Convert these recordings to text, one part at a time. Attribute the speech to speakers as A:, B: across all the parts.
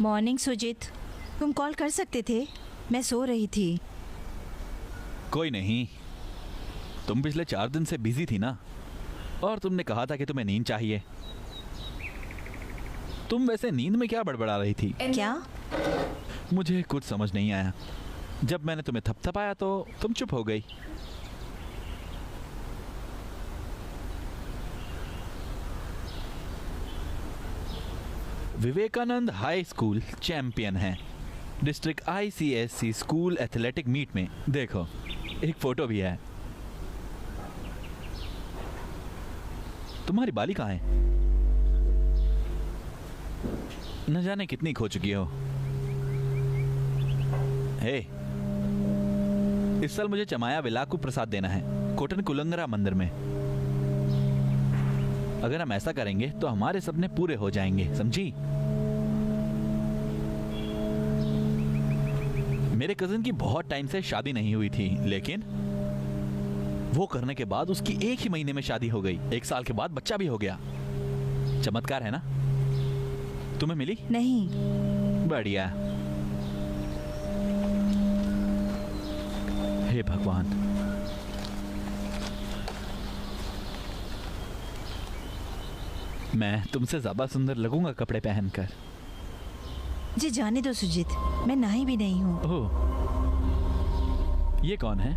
A: Morning Sujit, तुम call कर सकते थे, मैं सो रही थी।
B: कोई नहीं, तुम पिछले 4 दिन से बिजी थी ना, और तुमने कहा था कि तुम्हें नींद चाहिए। तुम वैसे नींद में क्या बड़बड़ा रही थी?
A: क्या?
B: मुझे कुछ समझ नहीं आया। जब मैंने तुम्हें थपथपाया तो तुम चुप हो गई। विवेकानंद हाई स्कूल चैंपियन है district ICSC school athletic meet में। देखो, एक फोटो भी है। तुम्हारी बाली कहाँ है? न जाने कितनी खो चुकी हो। हे, इस साल मुझे चमाया विलाकु प्रसाद देना है कोटन कुलंगरा मंदिर में। अगर हम ऐसा करेंगे तो हमारे सपने पूरे हो जाएंगे, समझी? मेरे कजिन की बहुत टाइम से शादी नहीं हुई थी, लेकिन वो करने के बाद उसकी 1 ही महीने में शादी हो गई। 1 साल के बाद बच्चा भी हो गया। चमत्कार है ना? तुम्हें मिली?
A: नहीं।
B: बढ़िया। हे भगवान, मैं तुमसे ज्यादा सुंदर लगूंगा कपड़े पहनकर।
A: जी जाने दो सुजीत, मैं नहाई भी नहीं हूँ।
B: ओह, ये कौन है?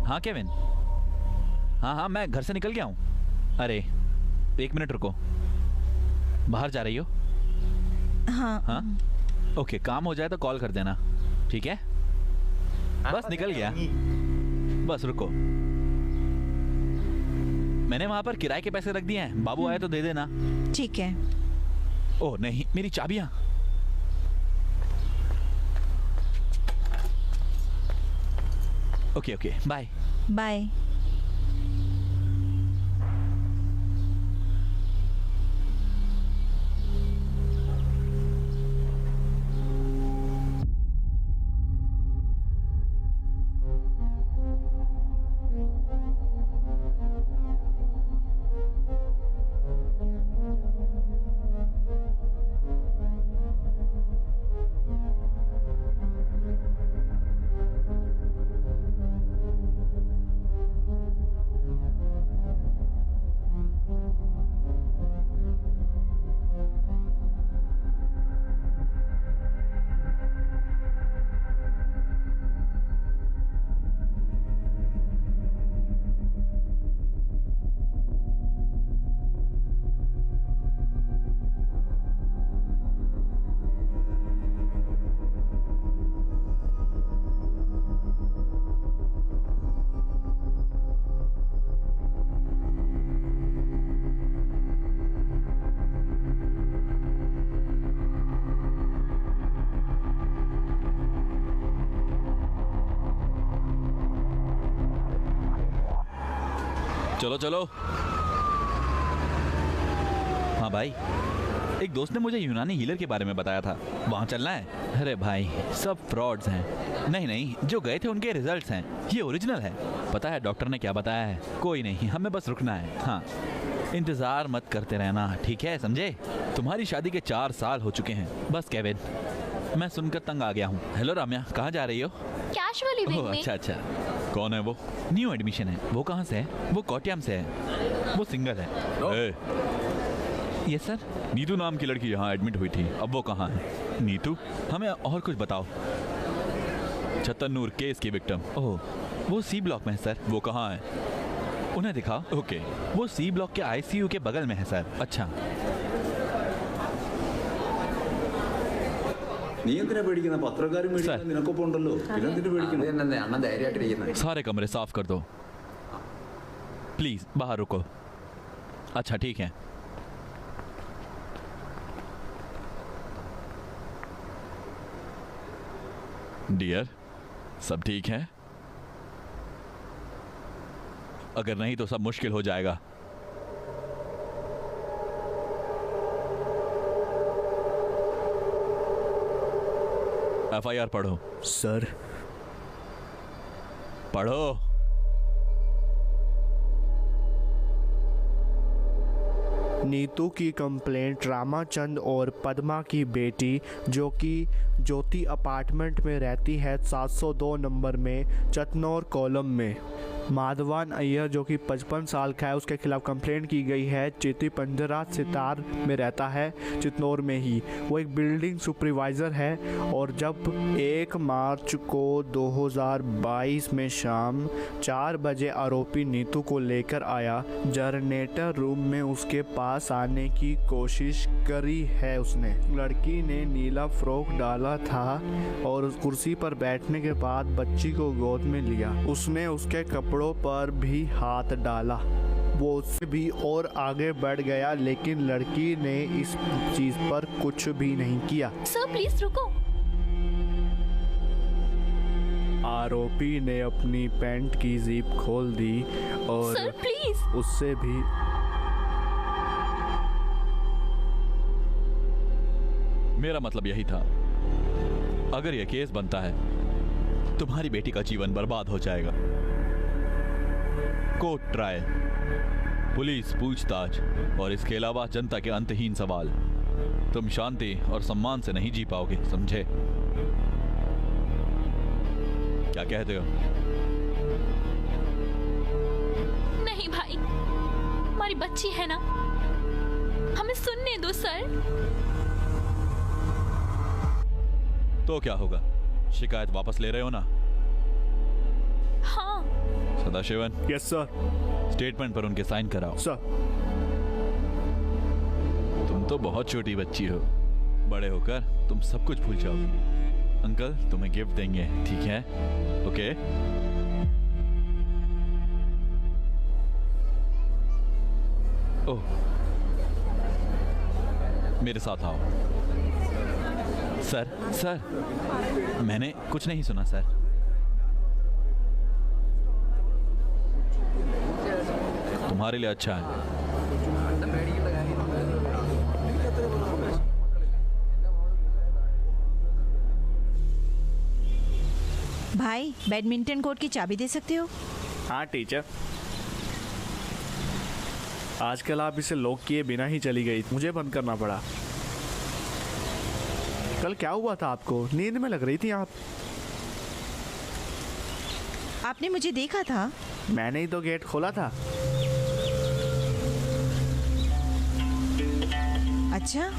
B: हाँ केविन। हाँ, मैं घर से निकल गया हूँ। अरे 1 मिनट रुको। बाहर जा रही हो?
A: हाँ।
B: ओके, काम हो जाए तो कॉल कर देना, ठीक है? बस निकल गया। बस रुको, मैंने वहां पर किराए के पैसे रख दिए हैं, बाबू आए तो दे देना।
A: ठीक है।
B: ओह नहीं, मेरी चाबियां। Okay, bye
A: bye.
B: चलो। हाँ भाई, एक दोस्त ने मुझे यूनानी हीलर के बारे में बताया था, वहां चलना है। अरे भाई, सब फ्रॉड्स हैं। नहीं, जो गए थे उनके रिजल्ट्स हैं, ये ओरिजिनल है। पता है डॉक्टर ने क्या बताया है? कोई नहीं, हमें बस रुकना है। हाँ, इंतजार मत करते रहना, ठीक है, समझे? तुम्हारी शादी के 4 साल हो चुके हैं। बस केविन, मैं सुनकर तंग आ गया हूँ। हेलो राम्या, कहाँ जा रही हो?
C: कैश वाली विंग में।
B: अच्छा, कौन है वो? न्यू एडमिशन है। वो कहाँ से है? वो कोट्याम से है। वो सिंगल है। Yes sir. नीतू नाम की लड़की यहाँ एडमिट हुई थी, अब वो कहाँ है? नीतू, हमें और कुछ बताओ। छतरनूर केस की विक्टिम। ओह, वो C ब्लॉक में है सर। वो कहाँ है? उन्हें दिखाओ। ओके, वो C ब्लॉक के ICU के बगल में है सर। अच्छा। सारे कमरे साफ कर दो प्लीज, बाहर रुको। अच्छा ठीक है। डियर, सब ठीक है? अगर नहीं तो सब मुश्किल हो जाएगा। FIR पढ़ो।
D: सर।
B: पढ़ो।
C: नीतू की कंप्लेंट रामाचंद और पद्मा की बेटी जो कि ज्योति अपार्टमेंट में रहती है 702 नंबर में चतनौर कॉलम में। माधवान अय्यर जो कि 55 साल का है, उसके खिलाफ कंप्लेंट की गई है। चेती पंजरा सितार में रहता है, चितनौर में ही। वो एक बिल्डिंग सुपरवाइज़र है। और जब 1 मार्च को 2022 में शाम 4 बजे आरोपी नीतू को लेकर आया, जनरेटर रूम में उसके पास आने की कोशिश करी है उसने। लड़की ने नीला फ्रॉक डाला था और उस कुर्सी पर बैठने के बाद बच्ची को गोद में लिया। उसने उसके कपड़ों पर भी हाथ डाला। वो उससे भी और आगे बढ़ गया, लेकिन लड़की ने इस चीज पर कुछ भी नहीं किया।
D: सर प्लीज रुको।
C: आरोपी ने अपनी पैंट की जिप खोल दी और
D: सर प्लीज।
C: उससे भी
B: मेरा मतलब यही था, अगर यह केस बनता है तुम्हारी बेटी का जीवन बर्बाद हो जाएगा। कोर्ट ट्रायल, पुलिस पूछताछ और इसके अलावा जनता के अंतहीन सवाल। तुम शांति और सम्मान से नहीं जी पाओगे, समझे? क्या कहते हो?
D: नहीं भाई, हमारी बच्ची है ना, हमें सुनने दो सर।
B: तो क्या होगा? शिकायत वापस ले रहे हो ना?
D: हाँ
B: सदाशिवन,
C: यस सर।
B: स्टेटमेंट पर उनके साइन कराओ।
C: सर
B: तुम तो बहुत छोटी बच्ची हो, बड़े होकर तुम सब कुछ भूल जाओगी। अंकल तुम्हें गिफ्ट देंगे, ठीक है? ओके? ओह, मेरे साथ आओ। सर सर, मैंने कुछ नहीं सुना सर। तुम्हारे लिए अच्छा है।
A: भाई, बैडमिंटन कोर्ट की चाबी दे सकते हो?
C: हाँ टीचर। आजकल आप इसे लॉक किए बिना ही चली गई, मुझे बंद करना पड़ा। कल क्या हुआ था आपको? नींद में लग रही थी आप।
A: आपने मुझे देखा था?
C: मैंने ही तो गेट खोला था।
A: अच्छा,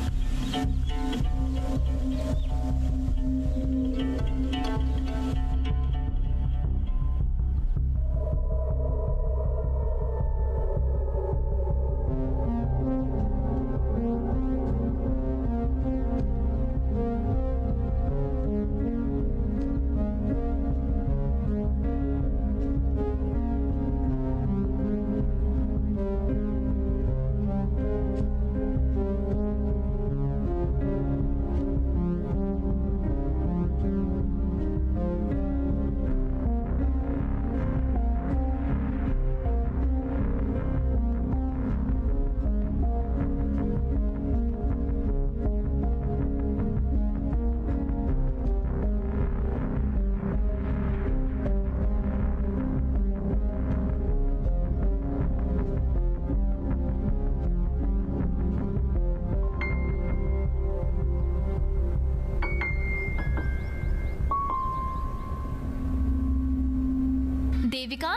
D: देविका,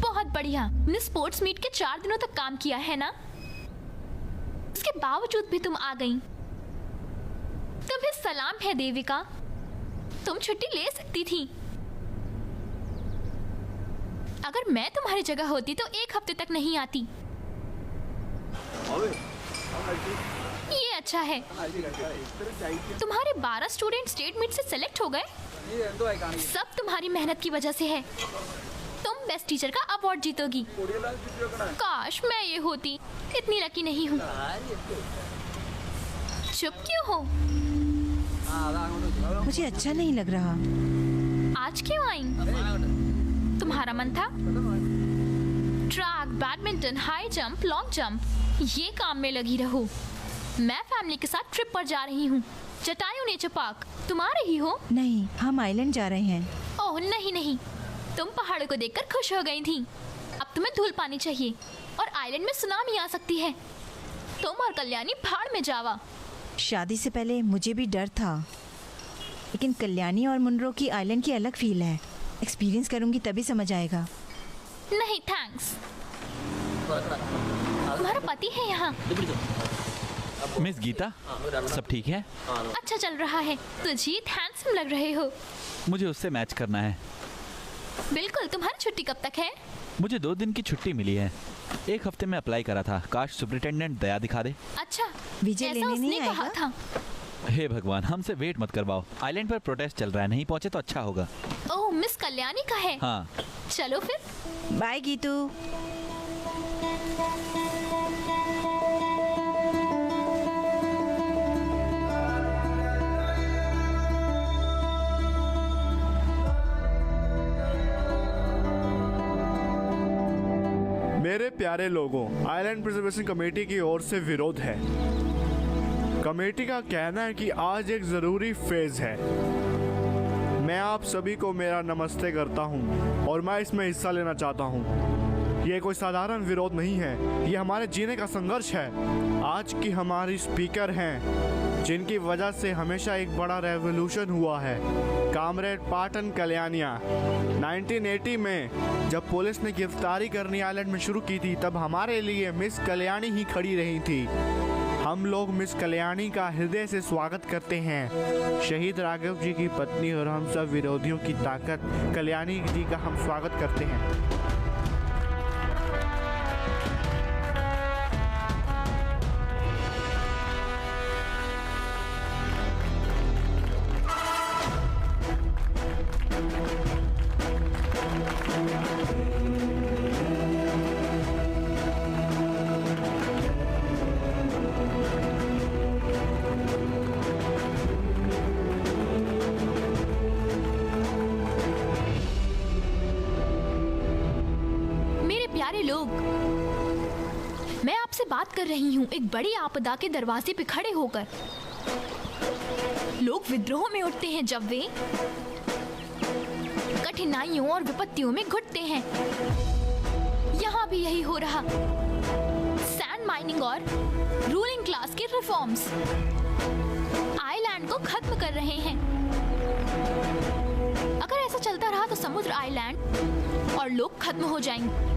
D: बहुत बढ़िया। हमने स्पोर्ट्स मीट के 4 दिनों तक काम किया है ना, उसके बावजूद भी तुम आ गई। तुम्हें सलाम है देविका, तुम छुट्टी ले सकती थी। अगर मैं तुम्हारी जगह होती तो 1 हफ्ते तक नहीं आती। ये अच्छा है। तुम्हारे 12 स्टूडेंट स्टेट मीट से सेलेक्ट हो गए, सब तुम्हारी मेहनत की वजह से है। तुम बेस्ट टीचर का अवार्ड जीतोगी। काश मैं ये होती, इतनी लकी नहीं हूँ। चुप क्यों हो?
A: मुझे अच्छा नहीं लग रहा।
D: आज क्यों आई? तुम्हारा मन था? Track, badminton, high jump, long jump, ये काम में लगी रहो। मैं फैमिली के साथ ट्रिप पर जा रही हूँ, जटायू नेचर पार्क। तुम आ रही हो?
A: नहीं, हम आइलैंड जा रहे हैं।
D: ओह नहीं नहीं, तुम पहाड़ों को देखकर खुश हो गई थी। अब तुम्हें धूल पानी चाहिए और आइलैंड में सुनामी आ सकती है। तुम और कल्याणी भाड़ में जावा।
A: शादी से पहले मुझे भी डर था, लेकिन कल्याणी और मुनरो की आइलैंड की अलग फील है। एक्सपीरियंस करूंगी तभी समझ आएगा।
D: नहीं थैंक्स, तुम्हारा पति है यहाँ।
B: मिस गीता, सब ठीक है?
D: अच्छा चल रहा है। तुझे हैंडसम लग रहे हो।
B: मुझे उससे मैच करना है।
D: बिल्कुल। तुम्हारी छुट्टी कब तक है?
B: मुझे 2 दिन की छुट्टी मिली है। 1 हफ्ते में अप्लाई करा था। काश सुपरिटेंडेंट दया दिखा दे।
D: अच्छा,
A: विजय
D: ऐसा
A: लेने
D: उसने
A: नहीं
D: कहा
A: आएगा?
D: था।
B: हे भगवान, हमसे वेट मत करवाओ। आइलैंड पर प्रोटेस्ट चल रहा है, नहीं पहुंचे तो अच्छा होगा।
D: ओह, मिस कल्याणी का है।
B: हाँ।
D: चलो फिर।
A: बाय गीतू।
C: मेरे प्यारे लोगों, आइलैंड प्रिजर्वेशन कमेटी की ओर से विरोध है। कमेटी का कहना है कि आज एक ज़रूरी फेज़ है। मैं आप सभी को मेरा नमस्ते करता हूं और मैं इसमें हिस्सा लेना चाहता हूं। ये कोई साधारण विरोध नहीं है, ये हमारे जीने का संघर्ष है। आज की हमारी स्पीकर हैं, जिनकी वजह से हमेशा एक बड़ा रेवोल्यूशन हुआ है, कामरेड पाटन कल्याणिया। 1980 में जब पुलिस ने गिरफ्तारी करनी आइलैंड में शुरू की थी, तब हमारे लिए मिस कल्याणी ही खड़ी रही थी। हम लोग मिस कल्याणी का हृदय से स्वागत करते हैं। शहीद राघव जी की पत्नी और हम सब विरोधियों की ताकत कल्याणी जी का हम स्वागत करते हैं।
D: प्यारे लोग, मैं आपसे बात कर रही हूँ एक बड़ी आपदा के दरवाजे पे खड़े होकर। लोग विद्रोह में उठते हैं जब वे कठिनाइयों और विपत्तियों में घुटते हैं। यहाँ भी यही हो रहा। सैंड माइनिंग और रूलिंग क्लास के रिफॉर्म्स आइलैंड को खत्म कर रहे हैं। अगर ऐसा चलता रहा तो समुद्र, आइलैंड और लोग खत्म हो जाएंगे।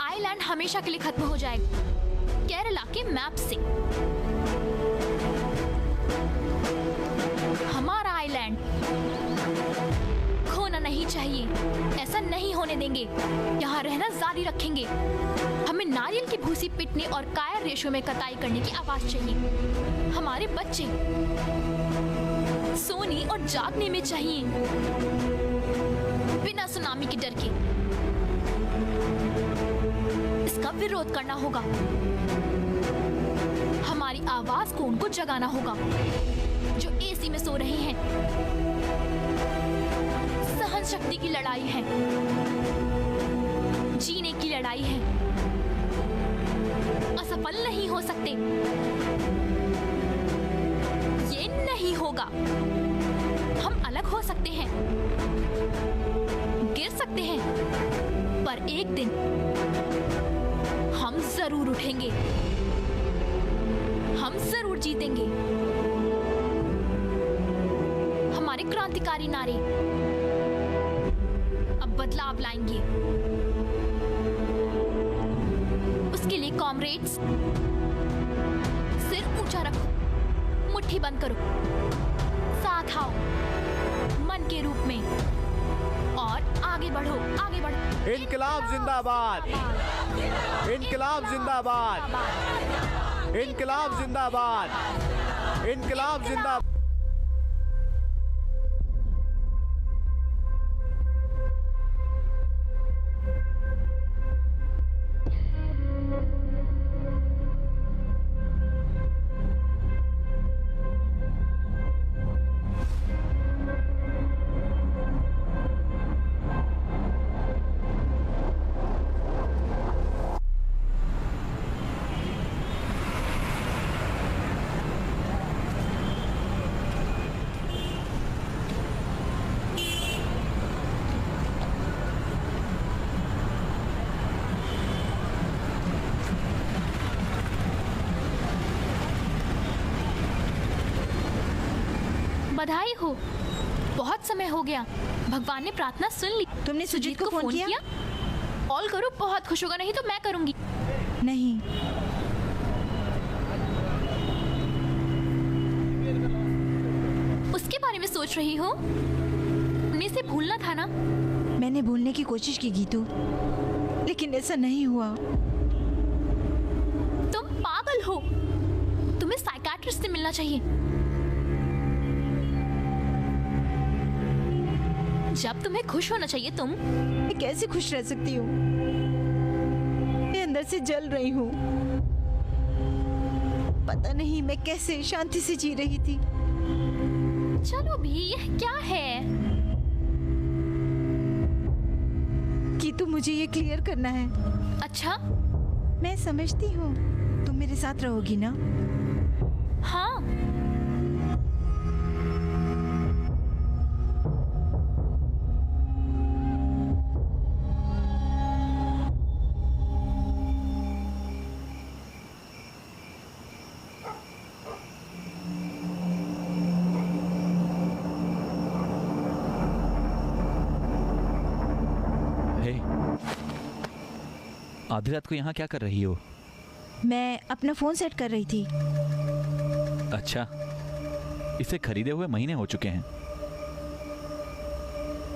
D: आइलैंड हमेशा के लिए खत्म हो जाएगा केरला के मैप से। हमारा आइलैंड खोना नहीं चाहिए। ऐसा नहीं होने देंगे। यहाँ रहना जारी रखेंगे। हमें नारियल की भूसी पीटने और कायर रेशों में कटाई करने की आवाज चाहिए। हमारे बच्चे सोने और जागने में चाहिए, बिना सुनामी के डर के। इसका विरोध करना होगा। हमारी आवाज को उनको जगाना होगा जो एसी में सो रहे हैं। सहन शक्ति की लड़ाई है, जीने की लड़ाई है। असफल नहीं हो सकते। ये नहीं होगा। हम अलग हो सकते हैं, गिर सकते हैं, पर एक दिन हम जरूर उठेंगे। हम जरूर जीतेंगे। हमारे क्रांतिकारी नारे अब बदलाव लाएंगे। उसके लिए कॉमरेड्स, सिर ऊंचा रखो, मुट्ठी बंद करो, साथ आओ मन के रूप में और आगे बढ़ो, आगे बढ़ो।
C: इनकलाब जिंदाबाद, इनकलाब जिंदाबाद, इनकलाब जिंदाबाद, इनकलाब जिंदाबाद।
D: बधाई हो। बहुत समय हो गया, भगवान ने प्रार्थना सुन ली।
A: तुमने सुजीत को फोन किया?
D: कॉल करो, बहुत खुश होगा, नहीं तो मैं करूंगी।
A: नहीं,
D: उसके बारे में सोच रही हो? उन्हें से भूलना था ना।
A: मैंने भूलने की कोशिश की गीतू, लेकिन ऐसा नहीं हुआ।
D: तुम पागल हो, तुम्हें साइकियाट्रिस्ट से मिलना चाहिए। जब तुम्हें खुश होना चाहिए तुम।
A: मैं कैसे खुश रह सकती हूँ? मैं अंदर से जल रही हूँ। पता नहीं मैं कैसे शांति से जी रही थी।
D: चलो भी, यह क्या है?
A: कि तुम मुझे ये क्लियर करना है।
D: अच्छा,
A: मैं समझती हूँ तुम मेरे साथ रहोगी ना।
D: हाँ।
B: हे, आधी रात को यहाँ क्या कर रही हो?
A: मैं अपना फोन सेट कर रही थी।
B: अच्छा, इसे खरीदे हुए महीने हो चुके हैं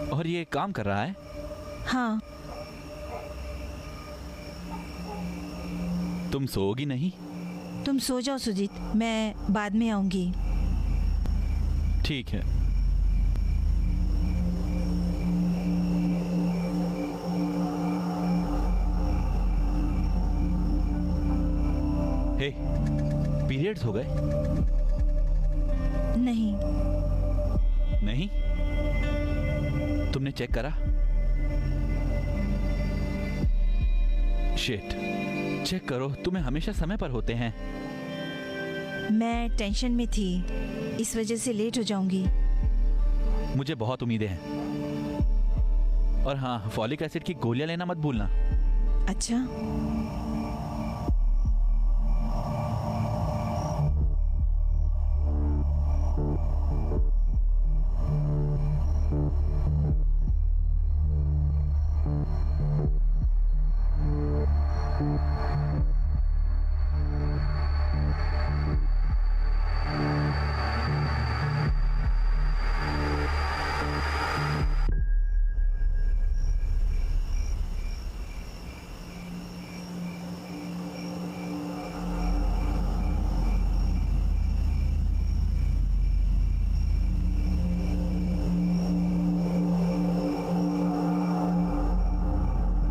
B: और ये काम कर रहा है?
A: हाँ।
B: तुम सोओगी नहीं?
A: तुम सो जाओ सुजीत, मैं बाद में आऊंगी।
B: ठीक है। हे, पीरियड्स हो गए?
A: नहीं।
B: नहीं? तुमने चेक करा? शिट, चेक करो, तुम्हें हमेशा समय पर होते हैं।
A: मैं टेंशन में थी, इस वजह से लेट हो जाऊंगी।
B: मुझे बहुत उम्मीदें हैं। और हाँ, फॉलिक एसिड की गोलियां लेना मत भूलना।
A: अच्छा।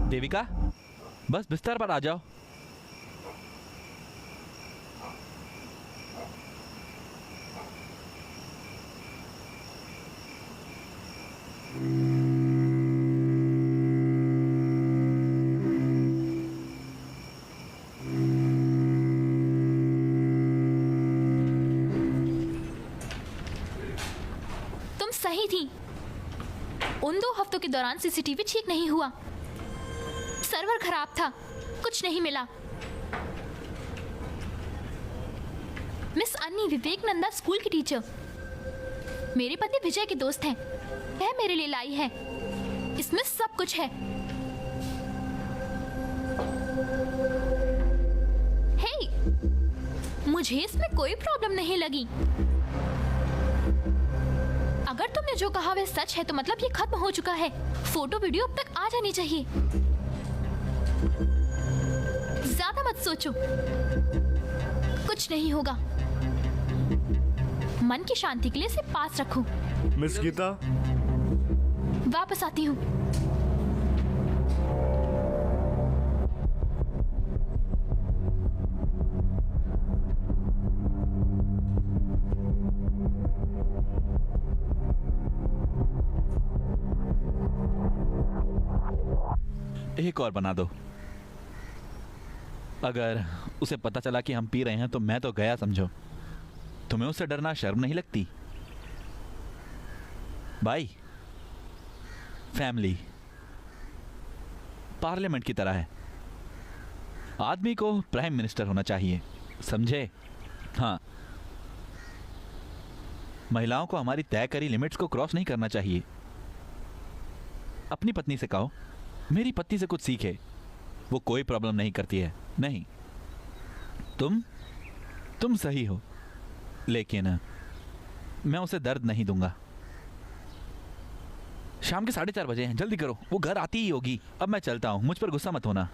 B: देविका, बस बिस्तर पर आ जाओ।
D: तुम सही थी। उन 2 हफ्तों के दौरान सीसीटीवी ठीक नहीं हुआ, सर्वर खराब था, कुछ नहीं मिला। मिस अन्नी विवेकानंदा स्कूल की टीचर मेरे पति विजय के दोस्त हैं। वह मेरे लिए लाई है। इसमें सब कुछ है। हे, मुझे इसमें कोई प्रॉब्लम नहीं लगी। अगर तुमने जो कहा वह सच है तो मतलब ये खत्म हो चुका है। फोटो वीडियो अब तक आ जानी चाहिए। ज्यादा मत सोचो, कुछ नहीं होगा। मन की शांति के लिए इसे पास रखो।
C: मिस गीता,
D: वापस आती हूँ।
B: एक और बना दो। अगर उसे पता चला कि हम पी रहे हैं तो मैं तो गया समझो। तुम्हें उससे डरना शर्म नहीं लगती? भाई, फैमिली पार्लियामेंट की तरह है। आदमी को प्राइम मिनिस्टर होना चाहिए, समझे? हाँ, महिलाओं को हमारी तय करी लिमिट्स को क्रॉस नहीं करना चाहिए। अपनी पत्नी से कहो मेरी पत्नी से कुछ सीखे, वो कोई प्रॉब्लम नहीं करती है। नहीं, तुम सही हो, लेकिन मैं उसे दर्द नहीं दूंगा। शाम के 4:30 बजे हैं, जल्दी करो, वो घर आती ही होगी। अब मैं चलता हूं, मुझ पर गुस्सा मत होना।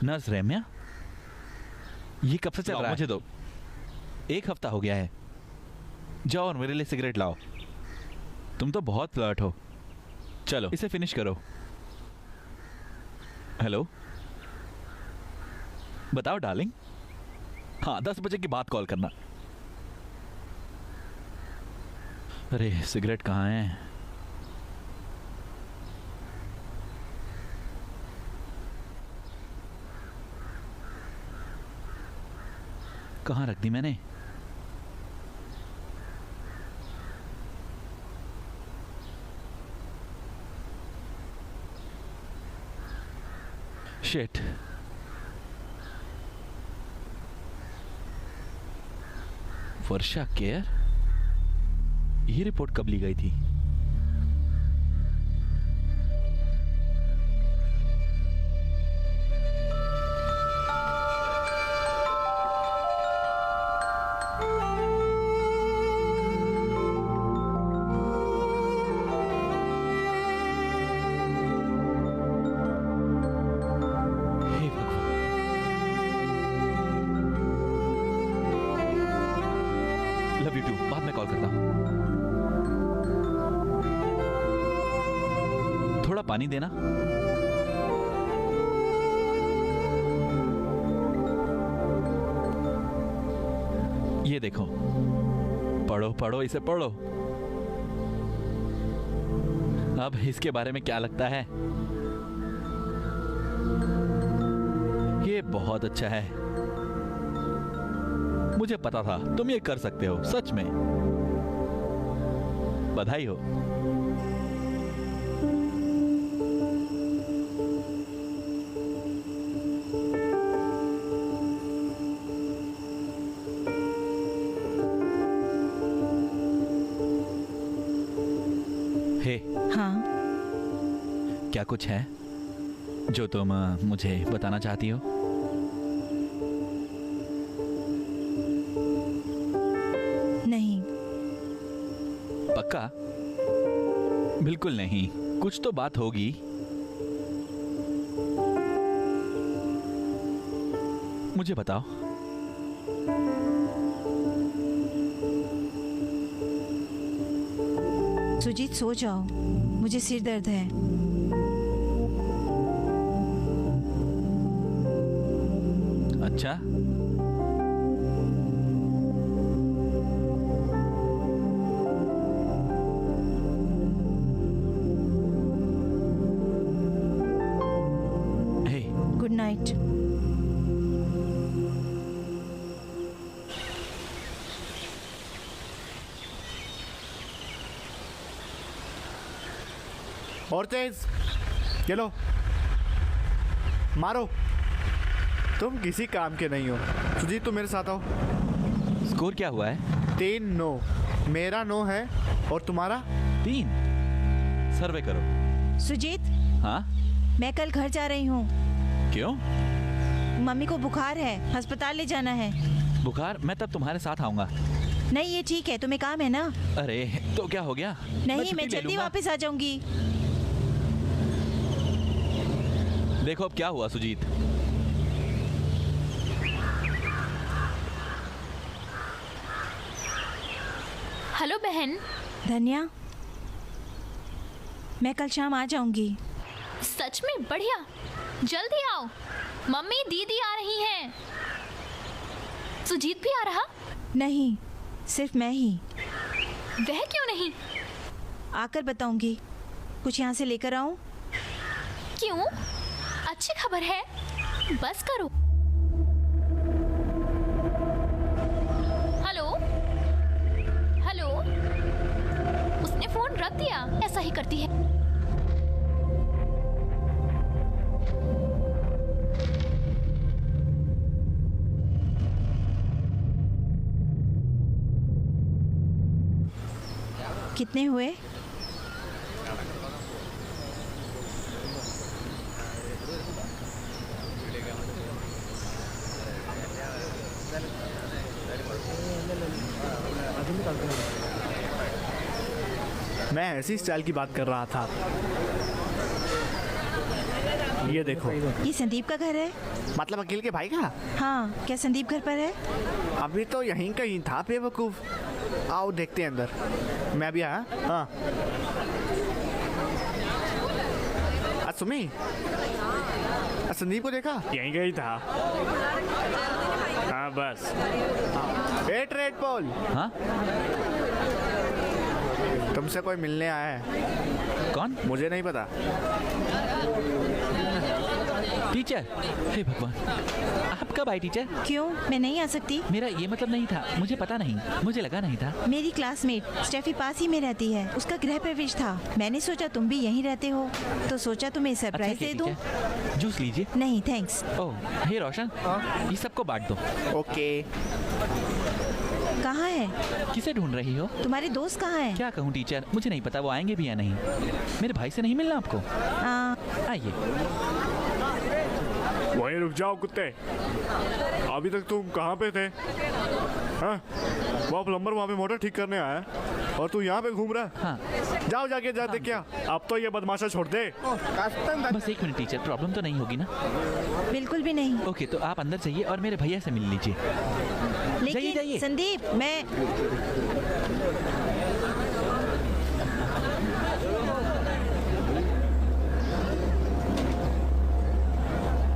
B: नर्स रेम्या, ये कब से चल रहा है? मुझे दो, 1 हफ्ता हो गया है। जाओ और मेरे लिए सिगरेट लाओ। तुम तो बहुत फ्लर्ट हो। चलो इसे फिनिश करो। हेलो, बताओ डार्लिंग। हाँ, 10 बजे के बाद कॉल करना। अरे सिगरेट कहाँ है? कहाँ रख दी मैंने? शिट। वर्षा केयर, ये रिपोर्ट कब ली गई थी? हे भगवान। लव यू टू, बाद में कॉल करता हूं। थोड़ा पानी देना। ये देखो, पढ़ो पढ़ो, इसे पढ़ो। अब इसके बारे में क्या लगता है? ये बहुत अच्छा है। मुझे पता था तुम ये कर सकते हो, सच में बधाई हो। हे,
A: हाँ,
B: क्या कुछ है जो तुम मुझे बताना चाहती हो?
A: नहीं।
B: पक्का? बिल्कुल नहीं, कुछ तो बात होगी। मुझे बताओ।
A: सुजीत सो जाओ, मुझे सिर दर्द है।
B: अच्छा, हे,
A: गुड नाइट।
C: और तेज, ये लो, मारो। तुम किसी काम के नहीं हो। सुजीत, तुम मेरे साथ आओ।
B: स्कोर क्या हुआ है?
C: 3-9। मेरा 9 है और तुम्हारा?
B: 3। सर्वे करो।
A: सुजीत,
B: हाँ,
A: मैं कल घर जा रही हूँ।
B: क्यों?
A: मम्मी को बुखार है, अस्पताल ले जाना है।
B: बुखार? मैं तब तुम्हारे साथ आऊंगा।
A: नहीं, ये ठीक है, तुम्हें काम है ना?
B: अरे तो क्या हो गया?
A: नहीं,
B: छुट्टी
A: मैं
B: ले
A: जल्दी
B: लूंगा।
A: वापस आ जाऊंगी।
B: देखो अब क्या हुआ सुजीत।
D: हेलो बहन।
A: धन्या, मैं कल शाम आ जाऊंगी।
D: सच में? बढ़िया, जल्दी आओ। मम्मी दीदी आ रही हैं। सुजीत भी आ रहा?
A: नहीं, सिर्फ मैं ही।
D: वह क्यों नहीं?
A: आकर बताऊंगी। कुछ यहाँ से लेकर आऊं?
D: क्यों? अच्छी खबर है, बस करो। हेलो हेलो, उसने फोन रख दिया। ऐसा ही करती है।
A: कितने हुए?
C: मैं ऐसी स्टाइल की बात कर रहा था। ये देखो।
A: ये संदीप का घर है?
C: मतलब अकील के भाई का?
A: हाँ, क्या संदीप घर पर है?
C: अभी तो यहीं कहीं था बेवकूफ। आओ देखते हैं अंदर। मैं भी आया। हाँ सुमी, संदीप को देखा?
E: यहीं गई था। हाँ बस।
C: वेट रेड पोल,
B: हाँ
C: तुमसे कोई मिलने आया है।
B: कौन?
C: मुझे नहीं पता।
B: टीचर। हे भगवान, आप कब आए टीचर?
A: क्यों, मैं नहीं आ सकती?
B: मेरा ये मतलब नहीं था, मुझे पता नहीं, मुझे लगा नहीं था।
A: मेरी क्लासमेट स्टेफी पास ही में रहती है, उसका गृह प्रवेश था। मैंने सोचा तुम भी यहीं रहते हो तो सोचा तुम्हें सरप्राइज दे दूं।
B: टीचर, जूस लीजिए।
A: नहीं थैंक्स।
B: ओह हे रोशन, ये सबको बांट दो।
C: ओके।
A: कहाँ है?
B: किसे ढूंढ रही हो?
A: तुम्हारे दोस्त कहाँ हैं?
B: क्या कहूँ टीचर, मुझे नहीं पता वो आएंगे भी या नहीं। मेरे भाई से नहीं मिलना आपको? आइए।
E: वहीं रुक जाओ कुत्ते। अभी तक तुम कहाँ पे थे? हाँ? वो प्लम्बर वहाँ पे मोटर ठीक करने आया है और तू यहाँ पे घूम रहा है।
B: हाँ
E: जाओ जाके जाते क्या। अब तो ये बदमाशा छोड़ दे।
B: बस एक मिनट टीचर, प्रॉब्लम तो नहीं होगी ना?
A: बिल्कुल भी नहीं।
B: ओके, तो आप अंदर जाइए और मेरे भैया से मिल लीजिए। जाइए।
A: लेकिन संदीप, मैं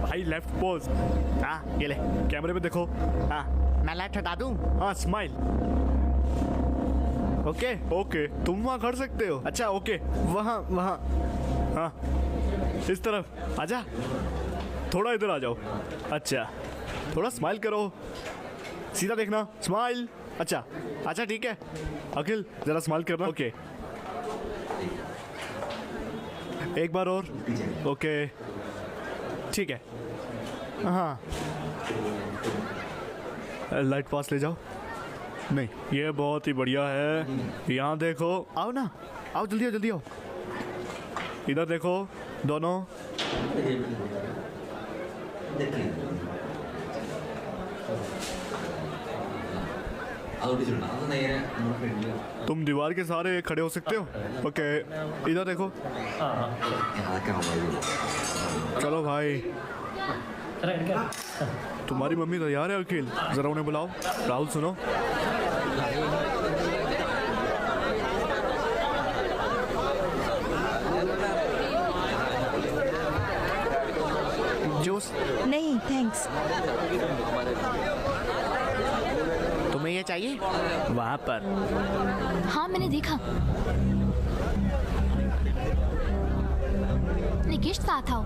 E: भाई लेफ्ट पोज। हाँ ये ले, कैमरे में देखो। हाँ
C: मैं लाइट हटा दूं?
E: हाँ स्माइल।
C: ओके।
E: ओके, तुम वहाँ खड़ सकते हो। अच्छा ओके,
C: वहाँ वहाँ।
E: हाँ इस तरफ आजा। थोड़ा इधर आ जाओ। अच्छा, थोड़ा स्माइल करो, सीधा देखना, स्माइल। अच्छा अच्छा ठीक है। अखिल जरा स्माइल करना। ओके, एक बार और। ओके ठीक है। हाँ लाइट पास ले जाओ। नहीं, ये बहुत ही बढ़िया है। यहाँ देखो।
C: आओ ना, आओ जल्दी आओ।
E: इधर देखो दोनों। तुम दीवार के सहारे खड़े हो सकते हो। ओके, इधर देखो। चलो भाई, तुम्हारी मम्मी तैयार है अखिल? जरा उन्हें बुलाओ। राहुल सुनो,
C: जूस?
A: नहीं थैंक्स।
C: तुम्हें ये चाहिए?
E: वहाँ पर।
D: हाँ मैंने देखा। निकेश साथ आओ।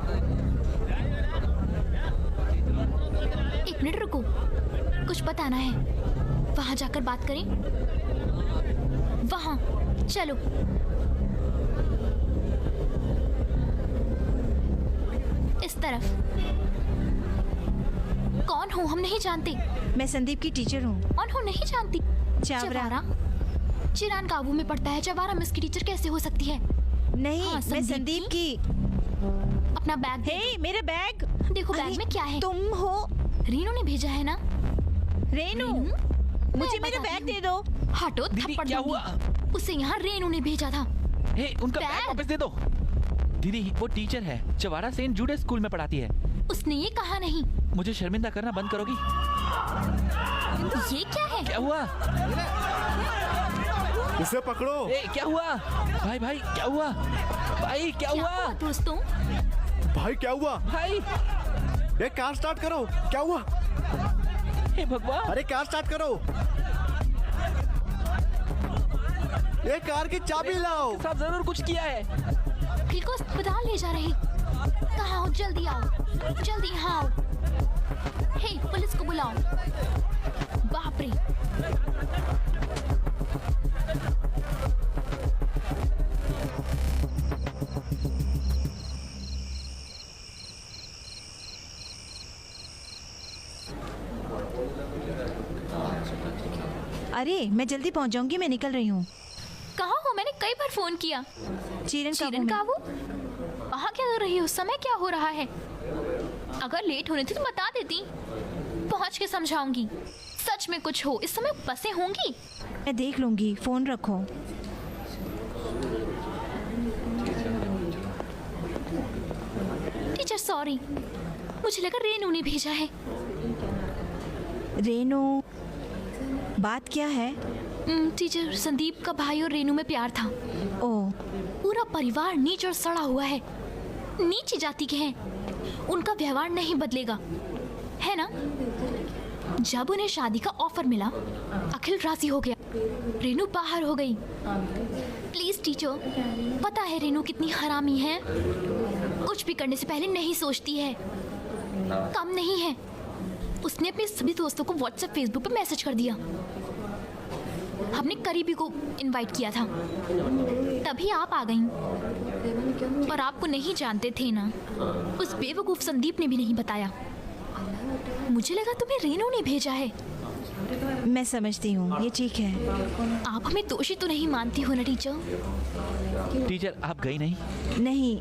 D: एक मिनट रुको, कुछ बताना है। वहां जाकर बात करें। वहां चलो। इस तरफ। कौन हो? हम नहीं जानते।
A: मैं संदीप की टीचर हूँ।
D: कौन हो? नहीं जानती।
A: चावरा।
D: चिरान काबू में पड़ता है। चवारा मिस की टीचर कैसे हो सकती है?
A: नहीं,
D: हाँ,
A: मैं संदीप की।
D: अपना बैग दे
A: हे, मेरा बैग।
D: देखो बैग में क्या है।
A: तुम हो?
D: रीनू ने भेजा है ना?
A: रेनू, मुझे मेरा बैग दे दो।
D: हटो,
B: दीदी,
D: थप्पड़
B: क्या
D: दूंगी।
B: हुआ?
D: उसे यहाँ रेनू ने भेजा था।
B: हे, उनका बैग
D: बैग?
B: वापस दे दो। दीदी, वो टीचर है, चवारा सेंट जूडे स्कूल में पढ़ाती है।
D: उसने ये कहा नहीं।
B: मुझे शर्मिंदा करना बंद करोगी?
D: ये क्या है?
B: क्या हुआ?
E: उसे पकड़ो।
B: ए, क्या हुआ? भाई क्या हुआ? भाई क्या हुआ?
D: दोस्तों?
E: भाई क्या हुआ?
B: भाई,
C: ये कार स्टार्ट करो। क्या हुआ?
B: हे भगवान।
C: अरे कार स्टार्ट करो। ये कार की चाबी लाओ।
B: साहब जरूर कुछ किया है।
D: अखिल को अस्पताल ले जा रहे हैं। कहाँ हो? जल्दी आओ, जल्दी यहाँ आओ। हे, पुलिस को बुलाओ। बाप रे।
A: अरे मैं जल्दी पहुंच जाऊंगी, मैं निकल रही हूँ।
D: कहाँ हो? मैंने कई बार फोन किया।
A: चीरन
D: चीरन कावू, वहाँ क्या कर रही हो? समय क्या हो रहा है? अगर लेट होने थी तो बता देती, पहुँच के समझाऊंगी। सच में कुछ हो, इस समय बसें होंगी।
A: मैं देख लूंगी, फोन रखो।
D: टीचर सॉरी, मुझे लगा रेनू ने भेजा है।
A: रेनू, बात क्या है?
D: टीचर, संदीप का भाई और रेनू में प्यार था।
A: ओह,
D: पूरा परिवार नीच और सड़ा हुआ है। नीची जाति के हैं, उनका व्यवहार नहीं बदलेगा, है ना? जब उन्हें शादी का ऑफर मिला, अखिल राजी हो गया, रेनू बाहर हो गई। प्लीज टीचर, पता है रेनू कितनी हरामी है, कुछ भी करने से पहले नहीं सोचती है, कम नहीं है। उसने अपने सभी दोस्तों को व्हाट्सएप फेसबुक पे मैसेज कर दिया। हमने करीबी को इनवाइट किया था, तभी आप आ गईं। और आपको नहीं जानते थे ना, उस बेवकूफ संदीप ने भी नहीं बताया। मुझे लगा तुम्हें रेनू ने भेजा है।
A: मैं समझती हूँ, ये ठीक है।
D: आप हमें दोषी तो नहीं मानती हो ना टीचर?
B: टीचर, आप गई नहीं?
A: नहीं,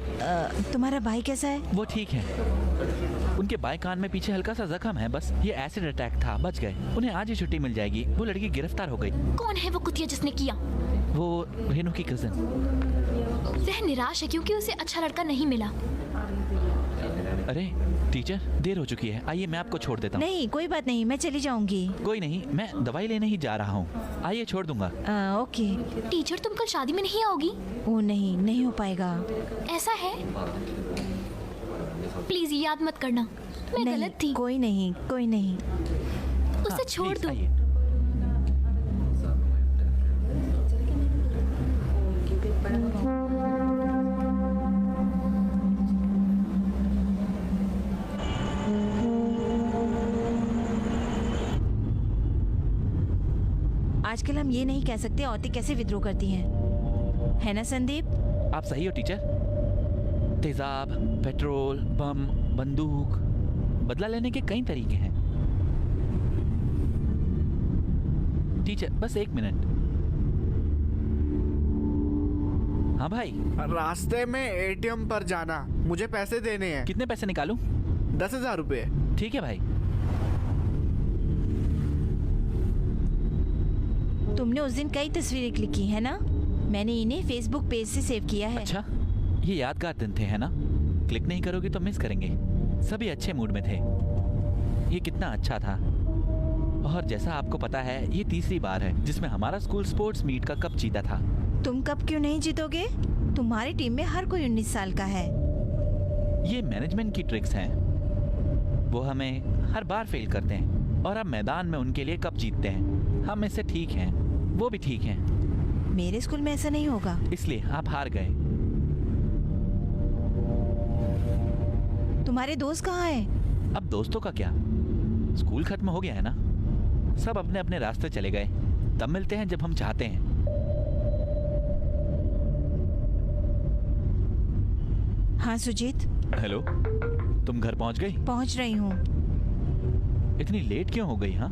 A: तुम्हारा भाई कैसा है?
B: वो ठीक है। उनके बाएं कान में पीछे हल्का सा जख्म है, बस। ये एसिड अटैक था, बच गए। उन्हें आज ही छुट्टी मिल जाएगी। वो लड़की गिरफ्तार हो गई।
D: कौन है वो कुतिया जिसने किया?
B: वो रेनू की कजन।
D: वह निराश है क्योंकि उसे अच्छा लड़का नहीं मिला।
B: अरे टीचर, देर हो चुकी है, आइए मैं आपको छोड़ देता हूँ।
A: नहीं, कोई बात नहीं, मैं चली जाऊंगी।
B: कोई नहीं, मैं दवाई लेने ही जा रहा हूँ, आइए छोड़ दूंगा।
A: ओके।
D: टीचर, तुम कल शादी में नहीं आओगी?
A: ओ नहीं, नहीं हो पाएगा।
D: ऐसा है? प्लीज याद मत करना, मैं
A: नहीं,
D: गलत थी।
A: कोई नहीं, कोई नहीं।
D: उसे
B: हाँ,
D: छोड़
B: प्लीज
D: दो।
B: आइए।
A: आजकल हम ये नहीं कह सकते औरतें कैसे विद्रोह करती हैं, है ना संदीप?
B: आप सही हो टीचर। तेजाब, पेट्रोल, बम, बंदूक, बदला लेने के कई तरीके हैं। टीचर, बस 1 मिनट। हाँ भाई।
C: रास्ते में एटीएम पर जाना, मुझे पैसे देने हैं।
B: कितने पैसे निकालूं?
C: 10,000 रुपये।
B: ठीक है भाई।
A: तुमने उस दिन कई तस्वीरें क्लिक की है ना? मैंने इन्हें फेसबुक पेज से सेव किया है।
B: अच्छा, ये यादगार दिन थे, है ना? क्लिक नहीं करोगे तो मिस करेंगे। सभी अच्छे मूड में थे। ये कितना अच्छा था। और जैसा आपको पता है, ये तीसरी बार है जिसमें हमारा स्कूल स्पोर्ट्स मीट का कप जीता था।
A: तुम कब क्यों नहीं जीतोगे? तुम्हारी टीम में हर कोई 19 साल का है।
B: ये मैनेजमेंट की ट्रिक्स हैं। वो हमें हर बार फेल करते हैं और अब मैदान में उनके लिए कप जीतते हैं। हम इससे ठीक हैं, वो भी ठीक हैं।
A: मेरे स्कूल में ऐसा नहीं होगा।
B: इसलिए आप हार गए।
A: तुम्हारे दोस्त कहाँ हैं?
B: अब दोस्तों का क्या, स्कूल खत्म हो गया है ना। सब अपने अपने रास्ते चले गए। तब मिलते हैं जब हम चाहते हैं।
A: हाँ सुजीत,
B: हेलो, तुम घर पहुंच गई?
A: पहुंच रही हूँ।
B: इतनी लेट क्यों हो गई? हाँ,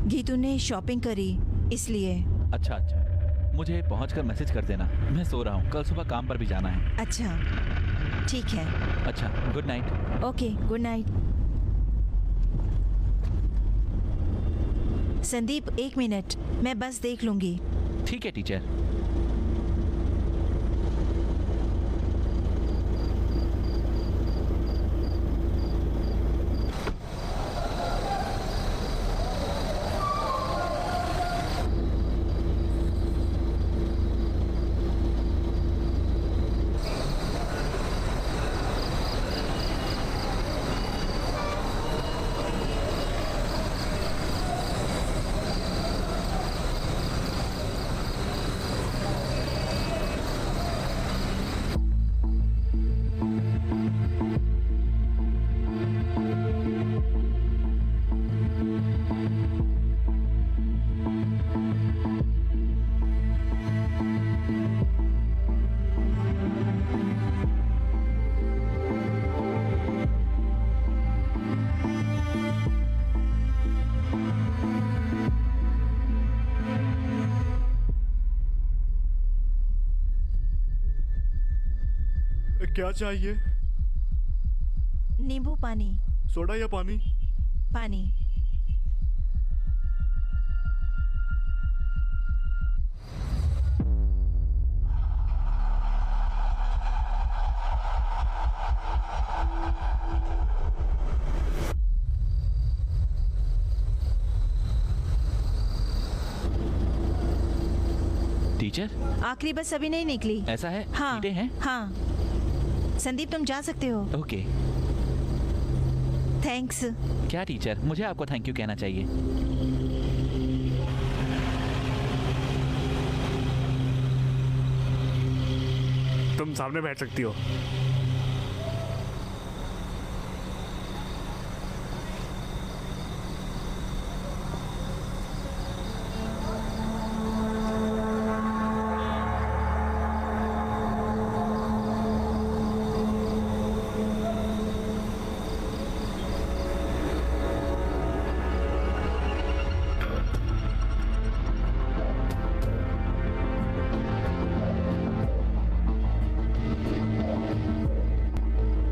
A: गीतू ने शॉपिंग करी इसलिए।
B: अच्छा अच्छा, मुझे पहुंचकर मैसेज कर देना। मैं सो रहा हूँ, कल सुबह काम पर भी जाना है।
A: अच्छा ठीक है।
B: अच्छा, good night.
A: Okay, good night. Sandeep, 1 minute, मैं बस देख लूंगी।
B: ठीक है टीचर।
E: क्या चाहिए?
A: नींबू पानी।
E: सोडा या पानी?
A: पानी।
B: टीचर,
A: आखिरी बस अभी नहीं निकली।
B: ऐसा है?
A: हाँ
B: सीटें हैं?
A: हाँ। संदीप तुम जा सकते हो।
B: ओके।
A: थैंक्स।
B: क्या टीचर, मुझे आपको थैंक यू कहना चाहिए।
E: तुम सामने बैठ सकती हो।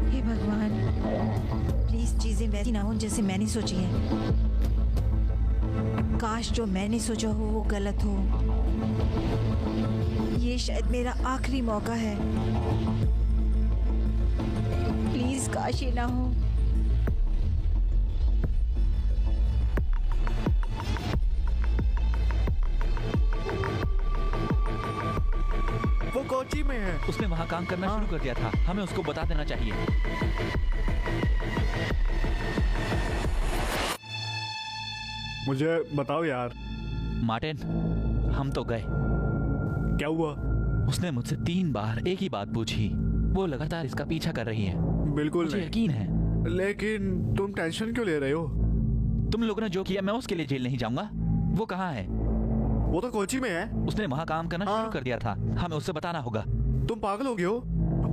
A: हे भगवान, प्लीज चीजें वैसी ना हो जैसे मैंने सोची है। काश जो मैंने सोचा हो वो गलत हो। ये शायद मेरा आखिरी मौका है। प्लीज काश ये ना हो।
E: वो कोची में है।
B: उसने वहाँ काम करना शुरू कर दिया था, हमें उसको बता देना चाहिए।
E: मुझे बताओ यार।
B: मार्टिन, हम तो गए।
E: क्या हुआ?
B: उसने मुझसे 3 बार एक ही बात पूछी। वो लगातार इसका पीछा कर रही है।
E: बिल्कुल
B: मुझे
E: नहीं।
B: यकीन है।
E: लेकिन तुम टेंशन क्यों ले रहे हो?
B: तुम लोगों ने जो किया, मैं उसके लिए जेल नहीं जाऊंगा। वो कहाँ है?
E: वो तो कोची में है।
B: उसने वहाँ काम करना
E: हाँ।
B: शुरू कर दिया था, हमें उससे बताना होगा।
E: तुम पागल हो गए हो?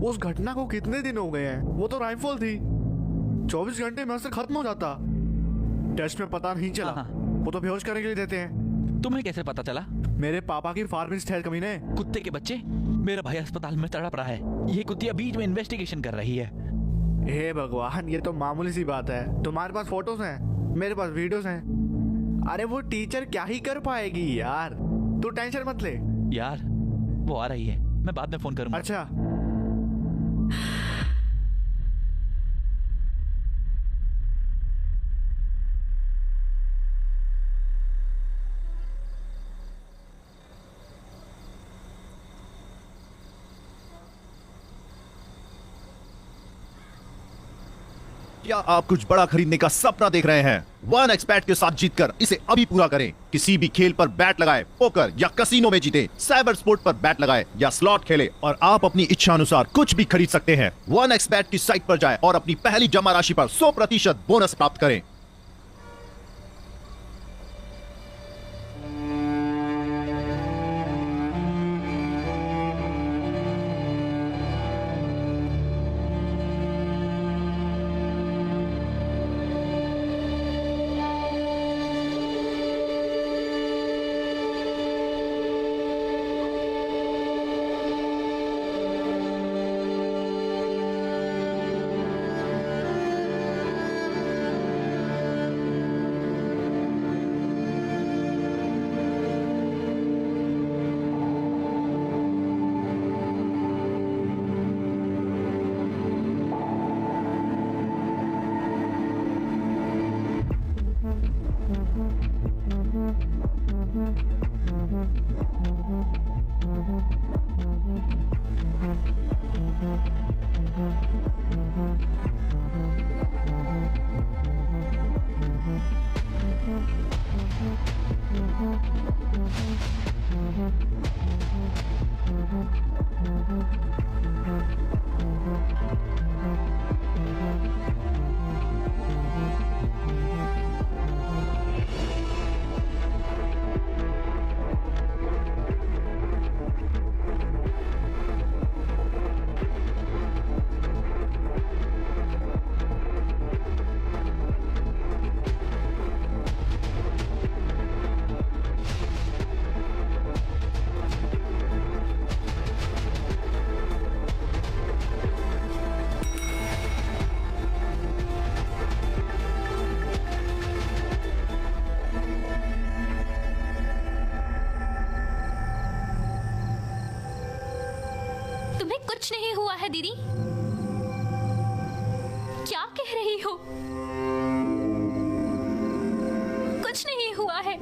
E: उस घटना को कितने दिन हो गए हैं? वो तो राइफल थी। 24 घंटे में उससे खत्म हो जाता। टेस्ट में पता नहीं चला।
B: हाँ।
E: वो तो बेहोश करने के लिए देते हैं।
B: तुम्हें कैसे पता चला?
E: मेरे पापा की फार्मिस्ट है कमीने।
B: कुत्ते के बच्चे, मेरा भाई अस्पताल में तड़प रहा है। ये कुत्तिया बीच में इन्वेस्टिगेशन कर रही है।
E: हे भगवान, ये तो मामूली सी बात है। तुम्हारे पास फोटोज हैं, मेरे पास वीडियोस हैं। अरे वो टीचर क्या ही कर पाएगी यार। तू टेंशन मत ले।
B: यार, वो आ रही है, मैं बाद में फोन करूंगा।
E: अच्छा।
F: क्या आप कुछ बड़ा खरीदने का सपना देख रहे हैं? वन एक्सपेट के साथ जीतकर इसे अभी पूरा करें। किसी भी खेल पर बैट लगाए, पोकर या कसिनो में जीते, साइबर स्पोर्ट पर बैट लगाए या स्लॉट खेले और आप अपनी इच्छा अनुसार कुछ भी खरीद सकते हैं। वन एक्सपेट की साइट पर जाएं और अपनी पहली जमा राशि पर 100% बोनस प्राप्त करें।
D: है दीदी? क्या कह रही हो? कुछ नहीं हुआ है।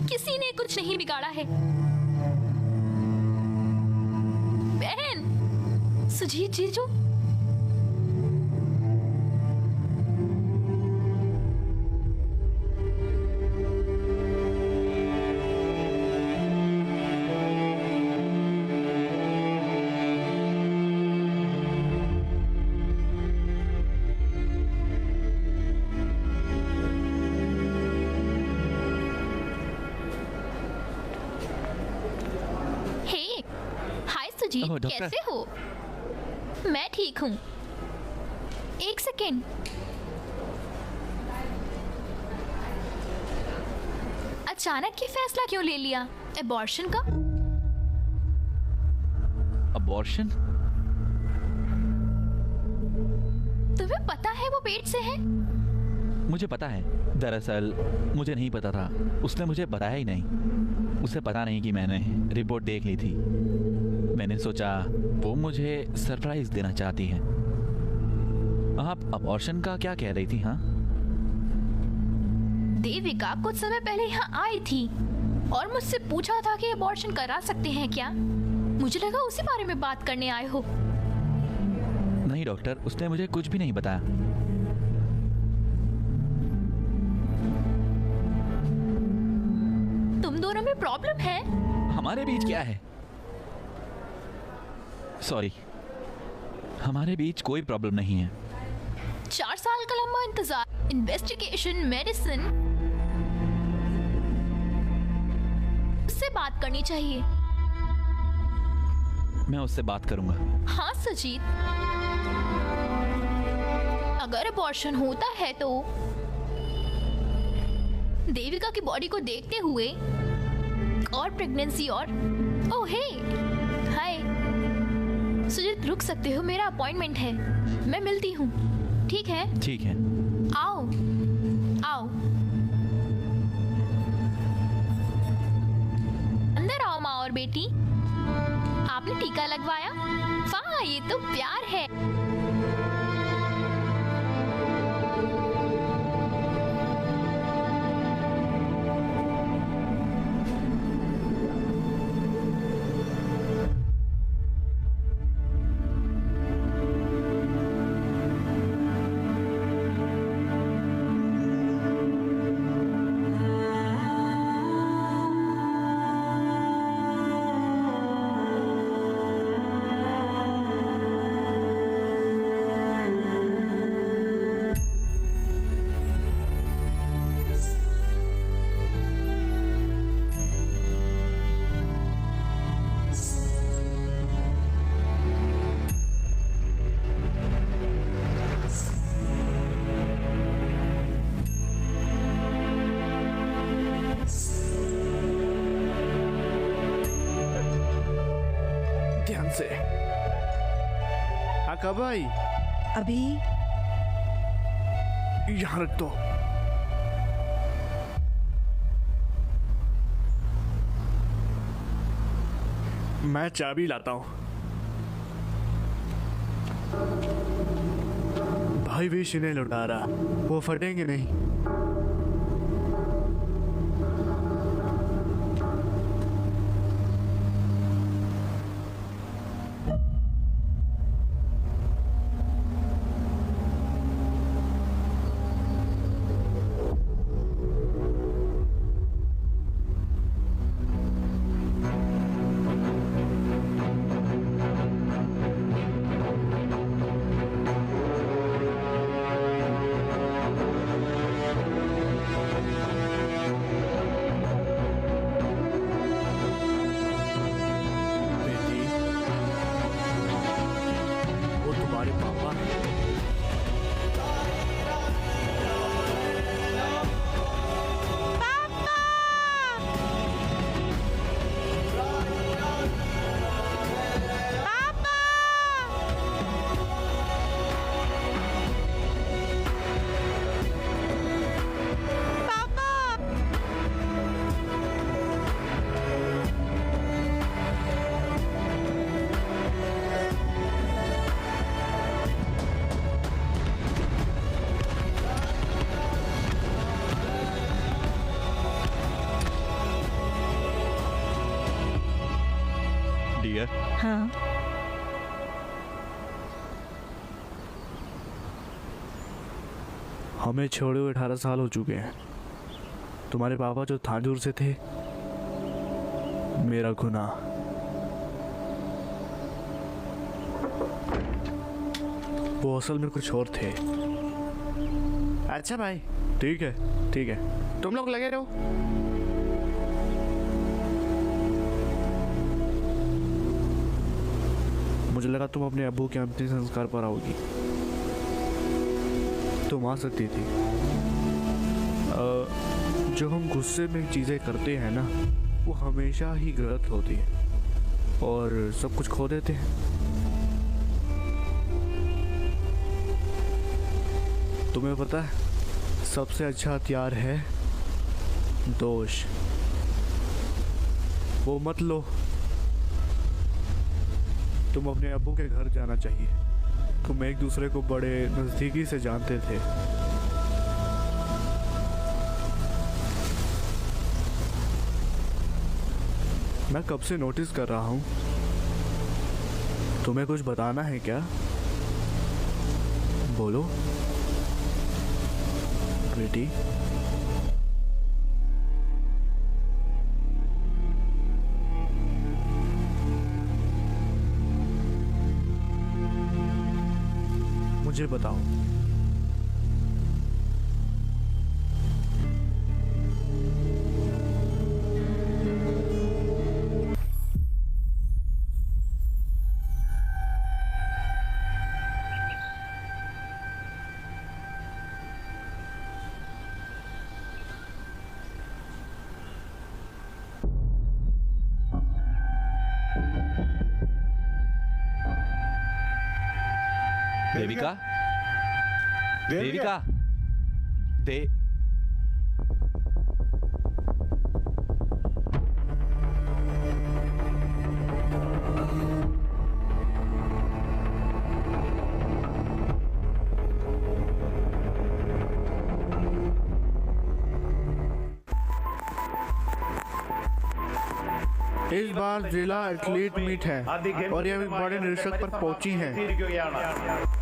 D: किसी ने कुछ नहीं बिगाड़ा है। बहन, सुजीत जीजू,
B: ओह, डॉक्टर।
D: कैसे हो? मैं ठीक हूँ। एक सेकेंड। अचानक ये फैसला क्यों ले लिया एबॉर्शन का?
B: अबॉर्शन?
D: तुम्हें पता है वो पेट से है?
B: मुझे पता है। दरअसल मुझे नहीं पता था, उसने मुझे बताया ही नहीं। उसे पता नहीं कि मैंने रिपोर्ट देख ली थी। मैंने सोचा वो मुझे सरप्राइज देना चाहती है। आप अबॉर्शन का क्या कह रही थी? हाँ,
D: देविका कुछ समय पहले यहाँ आई थी और मुझसे पूछा था कि अबॉर्शन करा सकते हैं क्या। मुझे लगा उसी बारे में बात करने आए हो।
B: नहीं डॉक्टर, उसने मुझे कुछ भी नहीं बताया।
D: तुम दोनों में प्रॉब्लम है?
B: हमारे बीच क्या है? सॉरी, हमारे बीच कोई प्रॉब्लम नहीं है।
D: 4 साल का लंबा इंतजार, इन्वेस्टिगेशन, मेडिसिन। उससे बात करनी चाहिए।
B: मैं उससे बात करूंगा।
D: हाँ सुजीत, अगर अबॉर्शन होता है तो देविका की बॉडी को देखते हुए और प्रेगनेंसी और ओह हे हाय सुजीत, रुक सकते हो? मेरा अपॉइंटमेंट है, मैं मिलती हूँ। ठीक है?
B: ठीक है।
D: आओ आओ, अंदर आओ माँ और बेटी। आपने टीका लगवाया? वाह, ये तो प्यार है।
C: ध्यान से। हाँ, कब आई?
A: अभी
C: यहाँ रख दो। मैं चाबी लाता हूँ। भाई भी इन्हें लुटा रहा, वो फटेंगे नहीं।
B: डियर।
A: हाँ,
C: हमें छोड़े हुए 18 साल हो चुके हैं। तुम्हारे पापा जो थांजूर से थे, मेरा गुनाह। वो असल में कुछ और थे। अच्छा भाई, ठीक है ठीक है, तुम लोग लगे रहो। मुझे लगा तुम अपने अब्बू के अंतिम संस्कार पर आओगी। तुम आ सकती थी। जो हम गुस्से में चीज़ें करते हैं ना, वो हमेशा ही गलत होती है और सब कुछ खो देते हैं। तुम्हें पता है, सबसे अच्छा हथियार है दोष। वो मत लो। तुम अपने अब्बू के घर जाना चाहिए। तुम एक दूसरे को बड़े नज़दीकी से जानते थे। मैं कब से नोटिस कर रहा हूँ। तुम्हें कुछ बताना है क्या? बोलो बेटी। मुझे बताओ।
B: देविका, देविका, दे
C: इस बार जिला एथलीट मीट है और ये भी बड़े निरीक्षक पर पहुंची हैं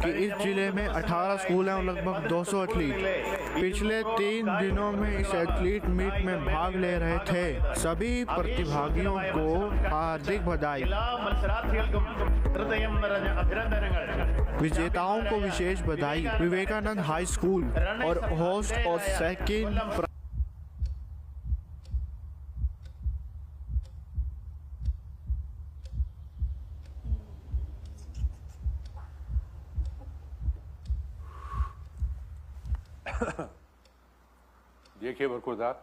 C: कि इस जिले में 18 स्कूल हैं और लगभग 200 एथलीट पिछले 3 दिनों में इस एथलीट मीट में भाग ले रहे थे। सभी प्रतिभागियों को हार्दिक बधाई। विजेताओं को विशेष बधाई। विवेकानंद हाई स्कूल और होस्ट और सेकंड
G: देखिए बरखुरदार,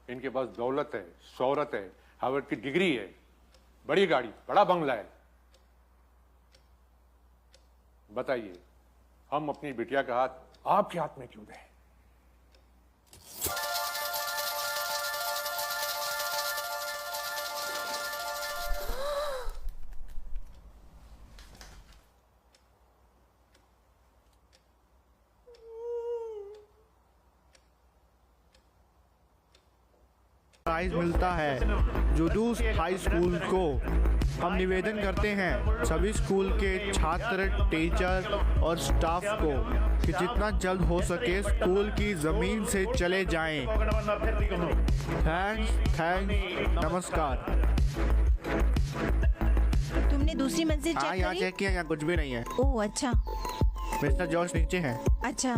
G: इनके पास दौलत है, शोहरत है, हार्वर्ड की डिग्री है, बड़ी गाड़ी, बड़ा बंगला है। बताइए, हम अपनी बिटिया का हाथ आपके हाथ में क्यों दें?
C: प्राइज मिलता है जुडूस हाई स्कूल को। हम निवेदन करते हैं सभी स्कूल के छात्र, टीचर और स्टाफ को कि जितना जल्द हो सके स्कूल की जमीन से चले जाएं। थैंक्स, नमस्कार।
A: तुमने दूसरी मंजिल
C: हाँ,
A: चेक
C: यहाँ
A: करी?
C: चेक किया, यहाँ कुछ भी नहीं है।
A: ओह अच्छा
C: मिस्टर जॉर्ज नीचे हैं।
A: अच्छा।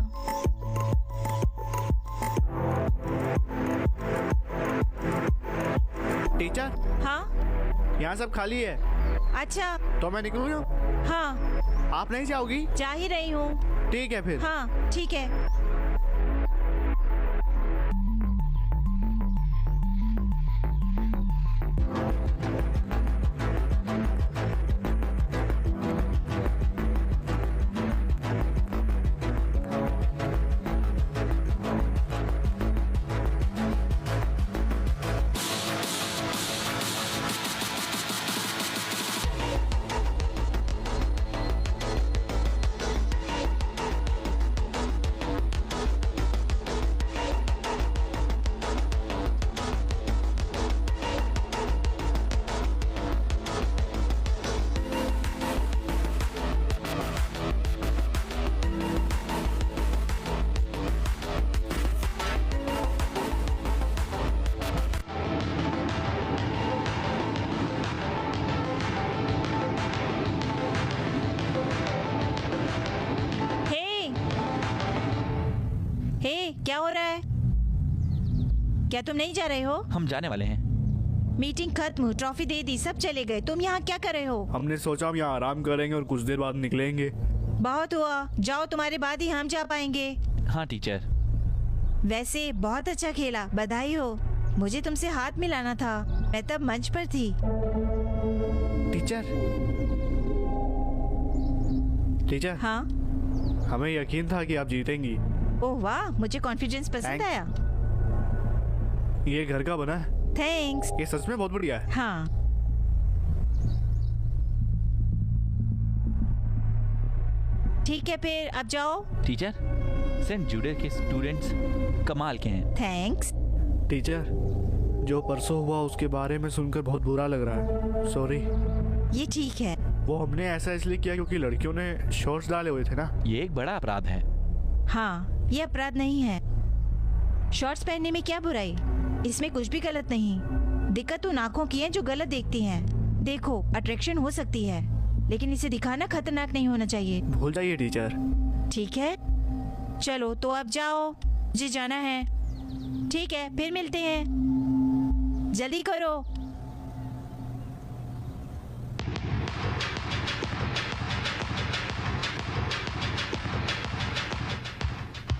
C: टीचर,
A: हाँ
C: यहाँ सब खाली है,
A: अच्छा।
C: तो मैं निकलूँ?
A: हाँ,
C: आप नहीं जाओगी?
A: जा ही रही हूँ।
C: ठीक है फिर।
A: हाँ ठीक है। क्या तुम नहीं जा रहे हो?
B: हम जाने वाले हैं।
A: मीटिंग खत्म, ट्रॉफी दे दी, सब चले गए, तुम यहाँ क्या कर रहे हो?
E: हमने सोचा हम यहाँ आराम करेंगे और कुछ देर बाद निकलेंगे।
A: बहुत हुआ, जाओ, तुम्हारे बाद ही हम जा पाएंगे।
B: हाँ टीचर।
A: वैसे बहुत अच्छा खेला, बधाई हो। मुझे तुमसे हाथ मिलाना था, मैं तब मंच पर थी।
E: टीचर
A: हाँ?
E: हमें यकीन था कि आप जीतेंगी।
A: ओह वाह, मुझे कॉन्फिडेंस पसंद आया।
E: ये घर का बना है।
A: थैंक्स।
E: ये सच में बहुत बढ़िया है।
A: हाँ, ठीक है, फिर अब जाओ।
B: टीचर, सेंट जूडर के स्टूडेंट्स कमाल के हैं।
A: थैंक्स।
E: टीचर, जो परसों हुआ उसके बारे में सुनकर बहुत बुरा लग रहा है। सॉरी।
A: ये ठीक है।
E: वो हमने ऐसा इसलिए किया क्योंकि लड़कियों ने शॉर्ट्स डाले हुए थे ना।
B: ये एक बड़ा अपराध है।
A: हाँ, ये अपराध नहीं है। शॉर्ट्स पहनने में क्या बुराई, इसमें कुछ भी गलत नहीं। दिक्कत उन आँखों की है जो गलत देखती हैं। देखो, अट्रैक्शन हो सकती है, लेकिन इसे दिखाना खतरनाक नहीं होना चाहिए।
E: भूल जाइए टीचर।
A: ठीक है, चलो तो अब जाओ, मुझे जाना है। ठीक है, फिर मिलते हैं, जल्दी करो।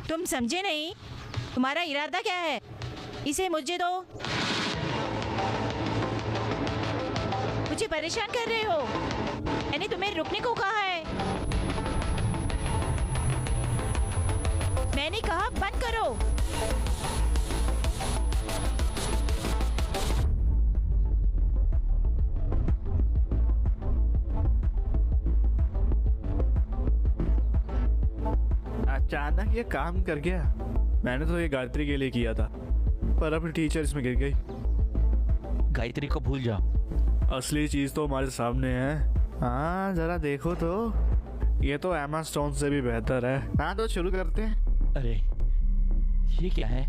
A: तुम समझे नहीं, तुम्हारा इरादा क्या है? इसे मुझे दो। मुझे परेशान कर रहे हो। मैंने तुम्हें रुकने को कहा है। मैंने कहा बंद करो।
E: अचानक ये काम कर गया। मैंने तो ये गायत्री के लिए किया था, पर अब टीचर इसमें गिर गई।
B: गायत्री को भूल जाओ।
E: असली चीज तो हमारे सामने है। हाँ, जरा देखो तो, ये तो एमा स्टोन से भी बेहतर है। हाँ, तो शुरू करते हैं।
B: अरे ये क्या है?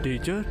E: टीचर,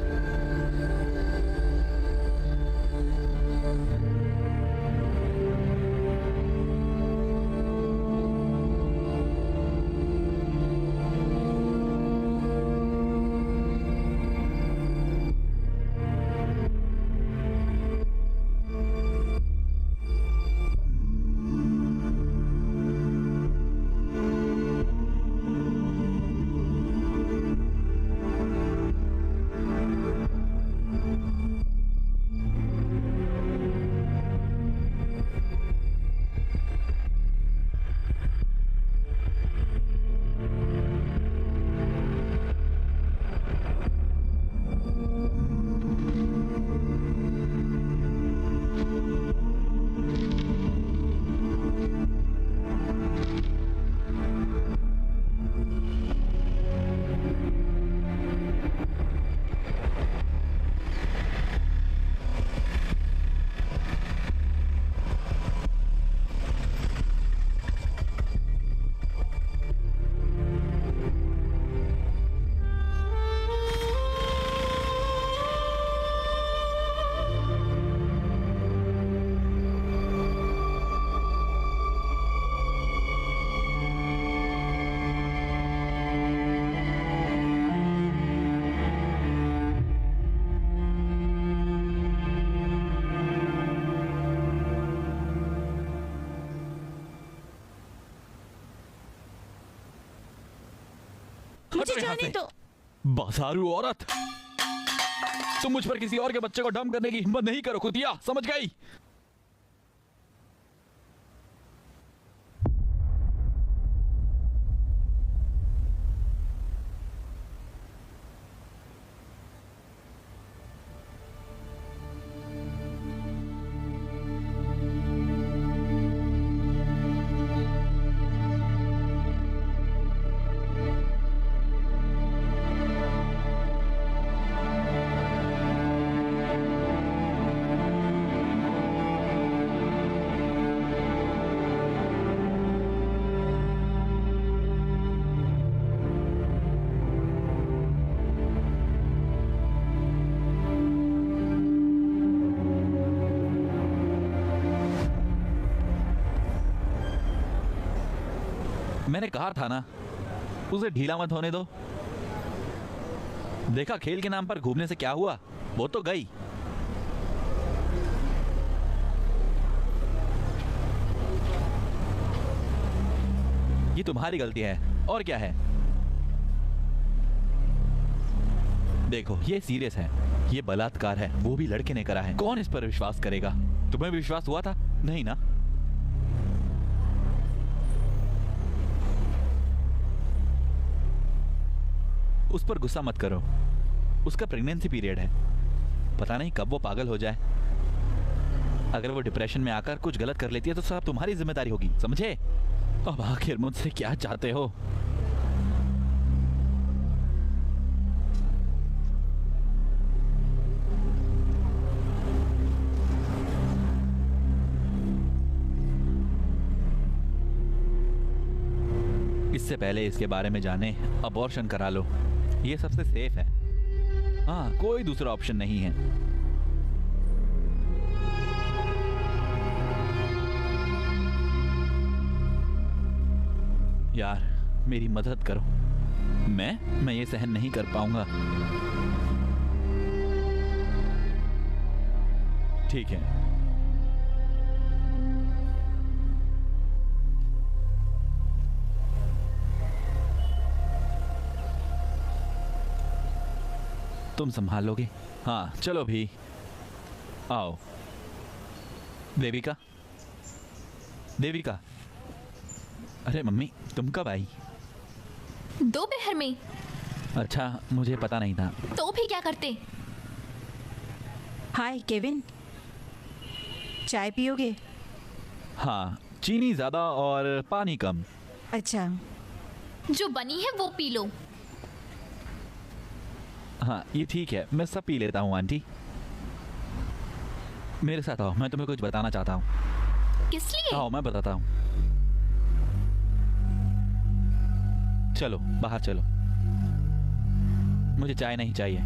A: मुझे
B: हटो यहाँ
A: जाने
B: से।
A: दो।
B: बासारू औरत। तुम मुझ पर किसी और के बच्चे को डंप करने की हिम्मत नहीं करो कुतिया, समझ गई? मैंने कहा था ना, उसे ढीला मत होने दो। देखा खेल के नाम पर घूमने से क्या हुआ, वो तो गई। ये तुम्हारी गलती है और क्या है। देखो ये सीरियस है, ये बलात्कार है, वो भी लड़के ने करा है। कौन इस पर विश्वास करेगा? तुम्हें विश्वास हुआ था? नहीं ना? उस पर गुस्सा मत करो, उसका प्रेगनेंसी पीरियड है, पता नहीं कब वो पागल हो जाए। अगर वो डिप्रेशन में आकर कुछ गलत कर लेती है तो सब तुम्हारी जिम्मेदारी होगी, समझे? अब आखिर मुझसे क्या चाहते हो? इससे पहले इसके बारे में जाने अबॉर्शन करा लो, ये सबसे सेफ है। हाँ, कोई दूसरा ऑप्शन नहीं है। यार मेरी मदद करो, मैं ये सहन नहीं कर पाऊंगा। ठीक है, तुम संभालोगे? हाँ चलो भी, आओ। देविका, देविका, अरे मम्मी तुम कब आई?
D: दोपहर में।
B: अच्छा, मुझे पता नहीं था।
D: तो भी क्या करते?
A: हाय केविन, चाय पियोगे?
B: हाँ, चीनी ज्यादा और पानी कम।
A: अच्छा।
D: जो बनी है वो पी लो।
B: हाँ ये ठीक है, मैं सब पी लेता हूँ आंटी। मेरे साथ आओ, मैं तुम्हें कुछ बताना चाहता हूँ।
D: किस लिए?
B: आओ मैं बताता हूँ। चलो बाहर चलो, मुझे चाय नहीं चाहिए।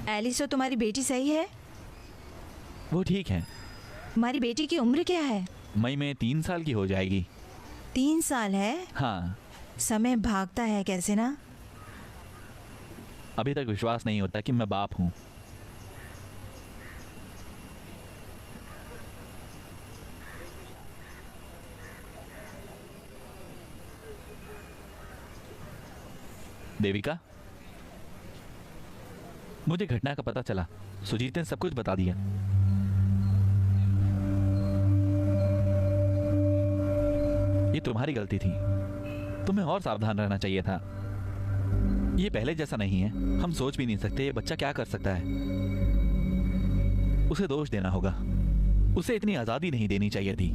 A: एलिसो तुम्हारी बेटी सही है?
B: वो ठीक है।
A: तुम्हारी बेटी की उम्र क्या है?
B: मई में 3 साल की हो जाएगी।
A: 3 साल है?
B: हाँ।
A: समय भागता है कैसे ना।
B: अभी तक विश्वास नहीं होता कि मैं बाप हूँ। देविका, मुझे घटना का पता चला, सुजीत ने सब कुछ बता दिया। ये तुम्हारी गलती थी, तुम्हें और सावधान रहना चाहिए था। ये पहले जैसा नहीं है, हम सोच भी नहीं सकते ये बच्चा क्या कर सकता है। उसे दोष देना होगा, उसे इतनी आजादी नहीं देनी चाहिए थी।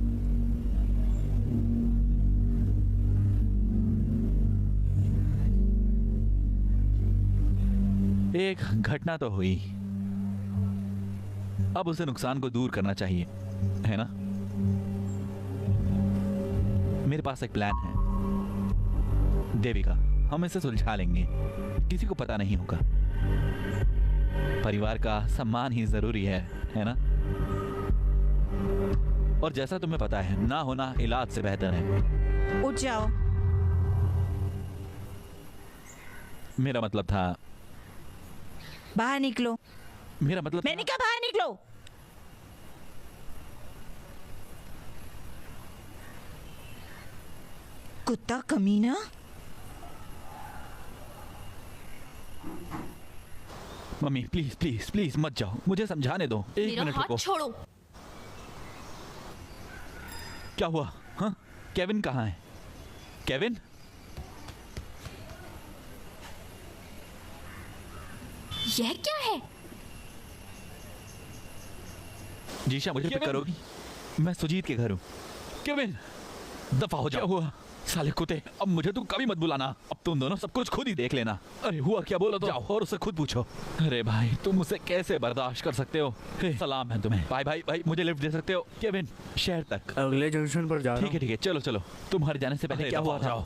B: एक घटना तो हुई, अब उसे नुकसान को दूर करना चाहिए, है ना? मेरे पास एक प्लान है देविका, हम इसे सुलझा लेंगे, किसी को पता नहीं होगा। परिवार का सम्मान ही जरूरी है ना? और जैसा तुम्हें पता है, ना होना इलाज से बेहतर है।
A: उठ जाओ।
B: मेरा मतलब था,
A: बाहर निकलो।
B: मेरा मतलब
A: मैंने कहा बाहर निकलो। कुत्ता कमीना।
B: मम्मी प्लीज प्लीज प्लीज मत जाओ, मुझे समझाने दो। एक
D: मेरा
B: मिनट
D: हाथ
B: रुको।
D: छोड़ो।
B: क्या हुआ? हाँ, केविन कहाँ है? केविन?
D: यह क्या है?
B: जीशा मुझे पिक करोगी? मैं सुजीत के घर हूँ। केविन दफा हो जाओ। हुआ साले कुत्ते, अब मुझे तुम कभी मत बुलाना। अब तुम दोनों सब कुछ खुद ही देख लेना। अरे हुआ क्या बोलो तो जाओ और उससे खुद पूछो। अरे भाई तुम उसे कैसे बर्दाश्त कर सकते हो? सलाम है तुम्हें। भाई भाई भाई मुझे लिफ्ट दे सकते हो? केविन शहर तक।
C: अगले जंक्शन पर जा रहा
B: ठीक है ठीक है, चलो चलो। तुम्हारे जाने से पहले क्या हुआ था?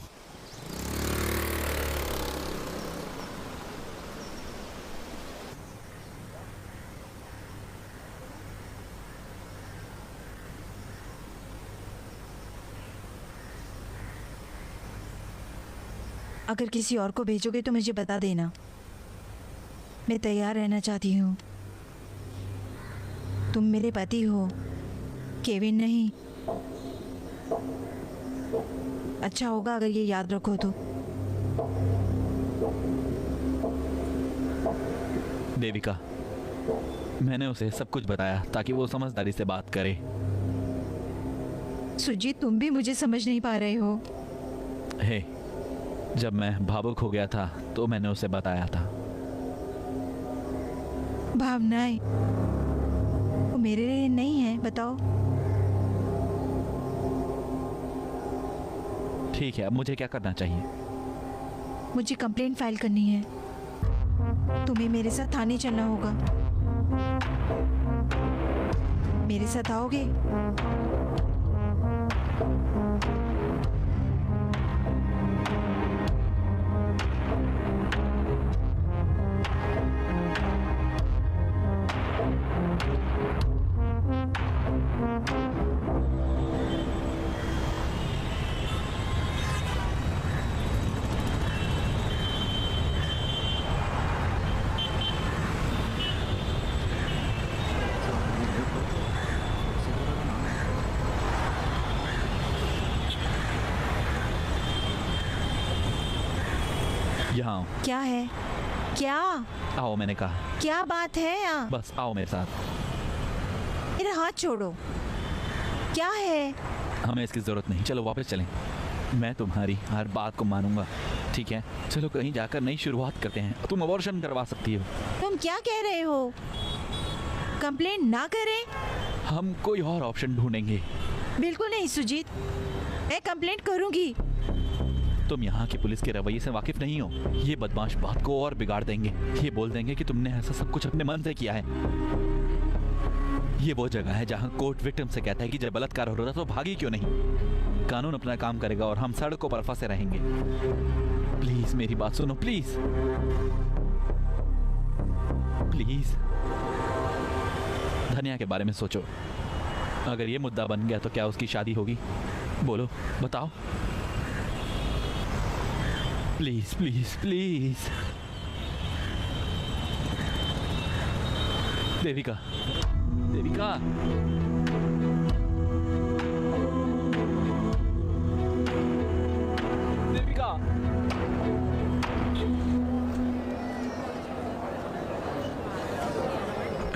A: अगर किसी और को भेजोगे तो मुझे बता देना। मैं तैयार रहना चाहती हूँ। तुम मेरे पति हो, केविन नहीं। अच्छा होगा अगर ये याद रखो तो।
B: देविका, मैंने उसे सब कुछ बताया ताकि वो समझदारी से बात करे।
A: सुजीत, तुम भी मुझे समझ नहीं पा रहे हो।
B: हे, जब मैं भावुक हो गया था तो मैंने उसे बताया था।
A: भावनाएं वो मेरे लिए नहीं है, बताओ।
B: ठीक है, अब मुझे क्या करना चाहिए?
A: मुझे कंप्लेंट फाइल करनी है। तुम्हें मेरे साथ थाने चलना होगा। मेरे साथ आओगे?
B: यहाँ आओ।
A: क्या है? क्या?
B: आओ, मैंने कहा।
A: क्या बात है यहाँ?
B: बस आओ मेरे साथ।
A: मेरा हाथ छोड़ो। क्या है?
B: हमें इसकी जरूरत नहीं, चलो वापस चलें। मैं तुम्हारी हर बात को मानूंगा, ठीक है? चलो कहीं जाकर नई शुरुआत करते हैं। तुम अबॉर्शन करवा सकती हो।
A: तुम क्या कह रहे हो? कंप्लेंट ना करें?
B: हम कोई और ऑप्शन ढूंढेंगे।
A: बिल्कुल नहीं सुजीत, मैं कंप्लेंट करूंगी।
B: तुम यहाँ की पुलिस के रवैये से वाकिफ नहीं हो। ये बदमाश बात को और बिगाड़ देंगे। ये बोल देंगे कि तुमने ऐसा सब कुछ अपने मन से किया है। ये वो जगह है जहाँ कोर्ट विक्टिम से कहता है कि जब बलात्कार हो रहा था तो भागी क्यों नहीं। कानून अपना काम करेगा और हम सड़कों पर फंसे रहेंगे। प्लीज मेरी बात सुनो, प्लीज प्लीज। धनिया के बारे में सोचो। अगर ये मुद्दा बन गया तो क्या उसकी शादी होगी? बोलो, बताओ। Please please please. Devika, Devika. Devika.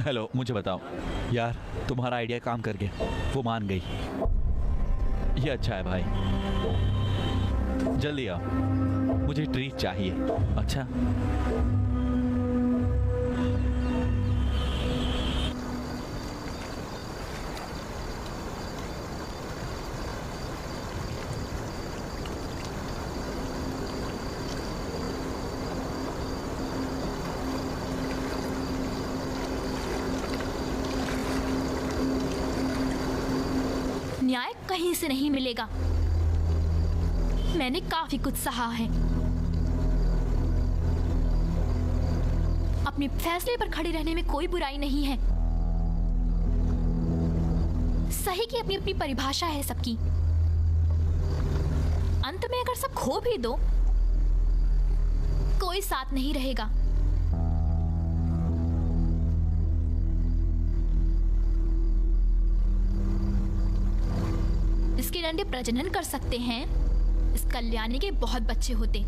B: Hello, मुझे बताओ यार, तुम्हारा आइडिया काम कर गया। वो मान गई। ये अच्छा है भाई, जल्दी आओ, मुझे ट्रीट चाहिए। अच्छा,
D: न्याय कहीं से नहीं मिलेगा। मैंने काफी कुछ सहा है। अपने फैसले पर खड़े रहने में कोई बुराई नहीं है। सही की अपनी अपनी परिभाषा है सबकी। अंत में अगर सब खो भी दो, कोई साथ नहीं रहेगा। इसके डंडे प्रजनन कर सकते हैं, कल्याणी के बहुत बच्चे होते।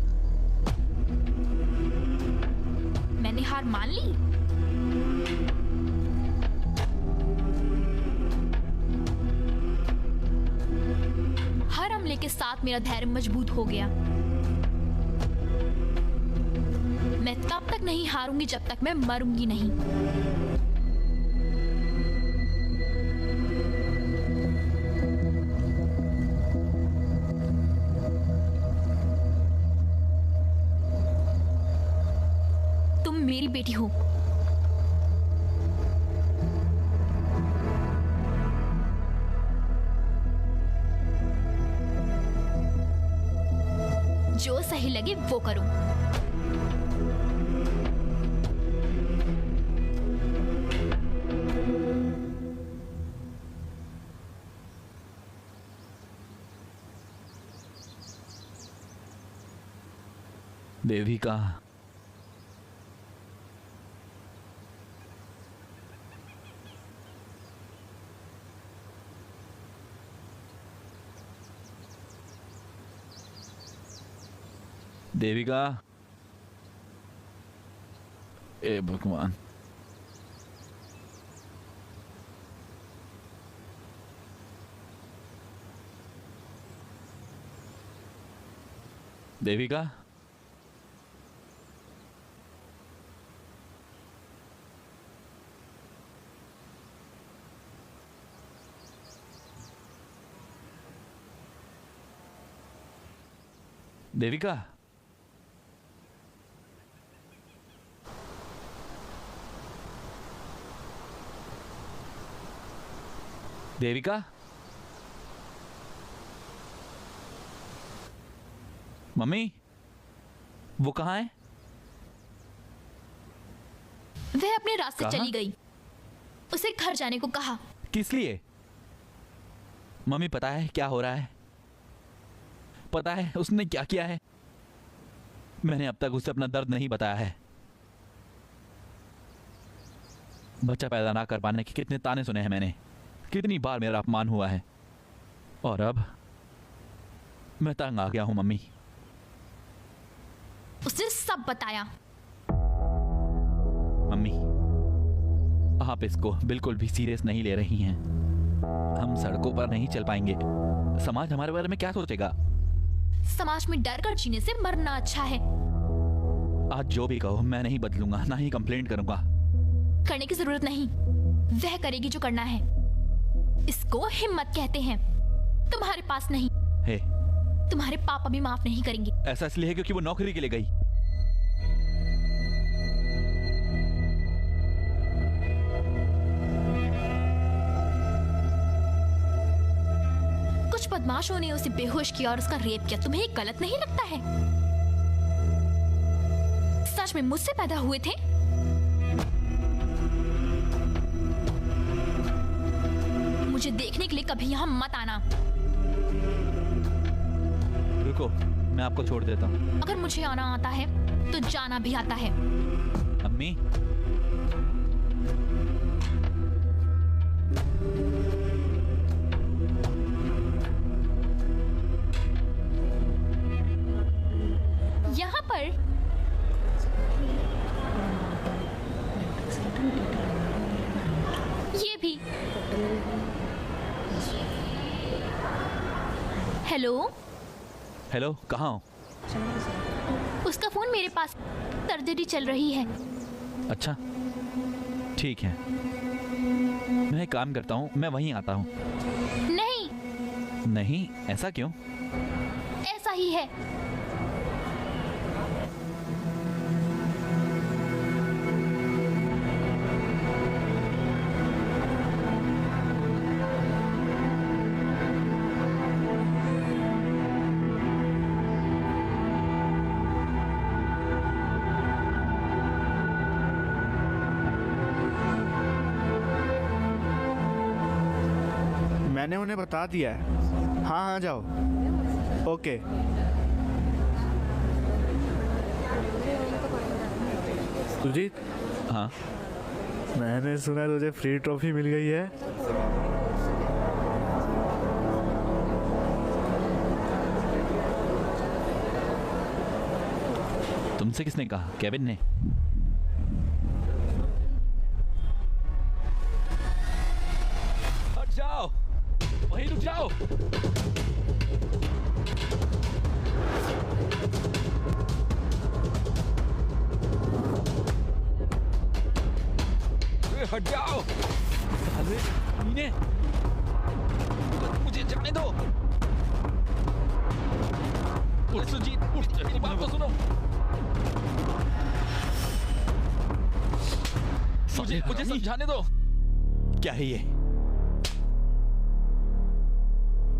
D: मैंने हार मान ली। हर हमले के साथ मेरा धैर्य मजबूत हो गया। मैं तब तक नहीं हारूंगी जब तक मैं मरूंगी नहीं। तुम मेरी बेटी हो। जो सही लगे वो करो।
B: देविका, देविका, ए भगवान, देविका, देविका, देविका, मम्मी, वो कहाँ है?
D: वह अपने रास्ते
B: कहाँ?
D: चली गई। उसे घर जाने को कहा।
B: किस लिए? मम्मी, पता है क्या हो रहा है? पता है उसने क्या किया है? मैंने अब तक उसे अपना दर्द नहीं बताया है। बच्चा पैदा ना कर पाने के कितने ताने सुने हैं मैंने, कितनी बार मेरा अपमान हुआ है, और अब मैं तंग आ गया हूं मम्मी।
D: उसने सब बताया।
B: मम्मी, आप इसको बिल्कुल भी सीरियस नहीं ले रही हैं। हम सड़कों पर नहीं चल पाएंगे। समाज हमारे बारे में क्या सोचेगा?
D: समाज में डर कर जीने से मरना अच्छा है।
B: आज जो भी कहो, मैं नहीं बदलूंगा, ना ही कंप्लेंट करूंगा।
D: करने की जरूरत नहीं, वह करेगी जो करना है। इसको हिम्मत कहते हैं। तुम्हारे पास नहीं।
B: हे,
D: तुम्हारे पापा भी माफ नहीं करेंगे।
B: ऐसा इसलिए है क्योंकि वो नौकरी के लिए गई।
D: कुछ बदमाशों ने उसे बेहोश किया और उसका रेप किया। तुम्हें ये गलत नहीं लगता है? सच में मुझसे पैदा हुए थे? मुझे देखने के लिए कभी यहां मत आना।
B: रुको, मैं आपको छोड़ देता हूँ।
D: अगर मुझे आना आता है तो जाना भी आता है।
B: अम्मी,
D: यहाँ पर ये भी। हेलो।
B: हेलो, कहाँ हो?
D: उसका फोन मेरे पास। सर्जरी चल रही है।
B: अच्छा, ठीक है, मैं एक काम करता हूँ, मैं वहीं आता हूँ।
D: नहीं,
B: नहीं, ऐसा क्यों?
D: ऐसा ही है।
C: मैंने उन्हें बता दिया है। हाँ हाँ, जाओ। ओके। सुजीत,
B: हाँ,
C: मैंने सुना तुझे फ्री ट्रॉफी मिल गई है।
B: तुमसे किसने कहा? केविन ने। हट जाओ, वहीं रुक जाओ। हट जाओ। अरे मीने, मुझे जाने दो। उठ सुजीत, उठ, मेरी बात तो सुनो। मुझे समझाने दो। क्या है ये?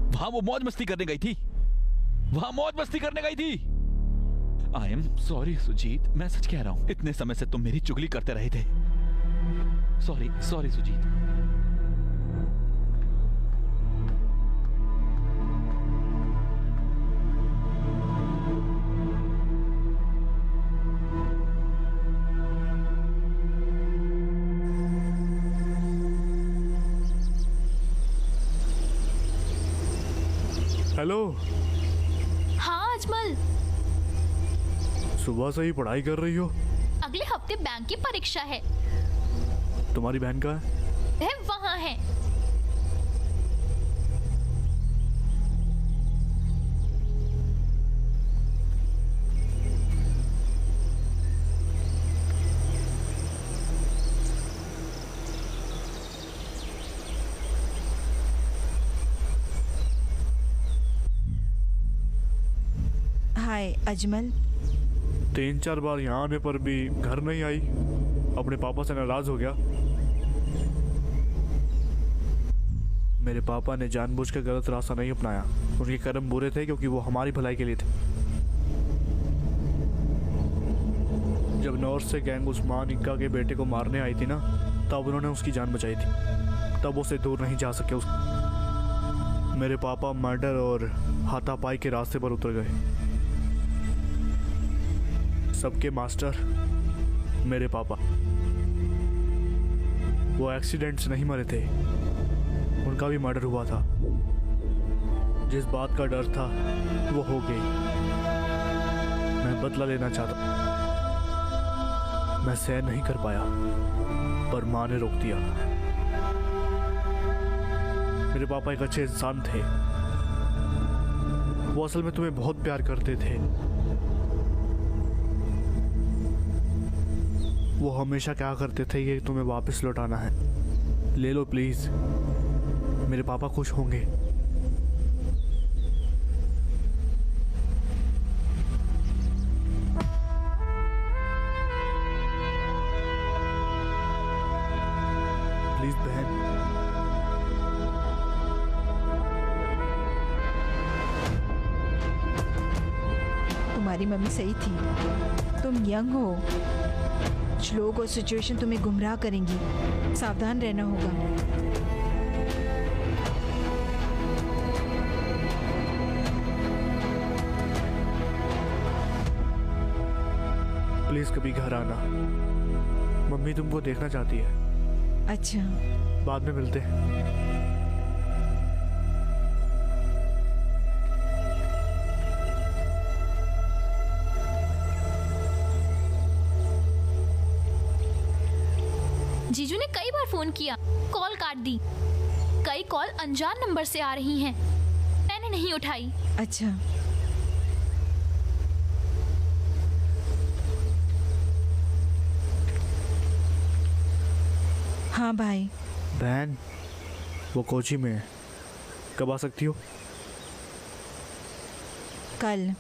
B: वहां वो मौज मस्ती करने गई थी। वहां मौज मस्ती करने गई थी। आई एम सॉरी सुजीत, मैं सच कह रहा हूं। इतने समय से तुम मेरी चुगली करते रहे थे। Sorry sorry Sujit.
E: हेलो।
D: हाँ अजमल,
E: सुबह से ही पढ़ाई कर रही हो?
D: अगले हफ्ते बैंक की परीक्षा है।
E: तुम्हारी बहन कहाँ है?
D: वह वहाँ है।
A: हाय अजमल।
E: 3-4 बार यहाँ आने पर भी घर नहीं आई। अपने पापा से नाराज हो गया। मेरे पापा ने जानबूझकर गलत रास्ता नहीं अपनाया। उनके कर्म बुरे थे क्योंकि वो हमारी भलाई के लिए थे। जब नॉर्थ से गैंग उस्मान इक्का के बेटे को मारने आई थी ना, तब उन्होंने उसकी जान बचाई थी। तब उसे दूर नहीं जा सके। मेरे पापा मर्डर और हाथापाई के रास्ते पर उतर गए। सबके मास्टर मेरे पापा। वो एक्सीडेंट से नहीं मरे थे, उनका भी मर्डर हुआ था। जिस बात का डर था वो हो गई। मैं बदला लेना चाहता, मैं सहन नहीं कर पाया, पर माँ ने रोक दिया। मेरे पापा एक अच्छे इंसान थे। वो असल में तुम्हें बहुत प्यार करते थे। वो हमेशा क्या करते थे कि तुम्हें वापस लौटाना है। ले लो प्लीज, मेरे पापा खुश होंगे। प्लीज बहन।
A: तुम्हारी मम्मी सही थी। तुम यंग हो, कुछ लोग और सिचुएशन तुम्हें गुमराह करेंगी। सावधान रहना होगा।
E: प्लीज कभी घर आना, मम्मी तुमको देखना चाहती है।
A: अच्छा,
E: बाद में मिलते हैं।
D: जीजू ने कई बार फोन किया, कॉल काट दी। कई कॉल अनजान नंबर से आ रही हैं, मैंने नहीं उठाई।
A: अच्छा। हाँ भाई।
E: बहन, वो कोची में है, कब आ सकती हो?
A: कल।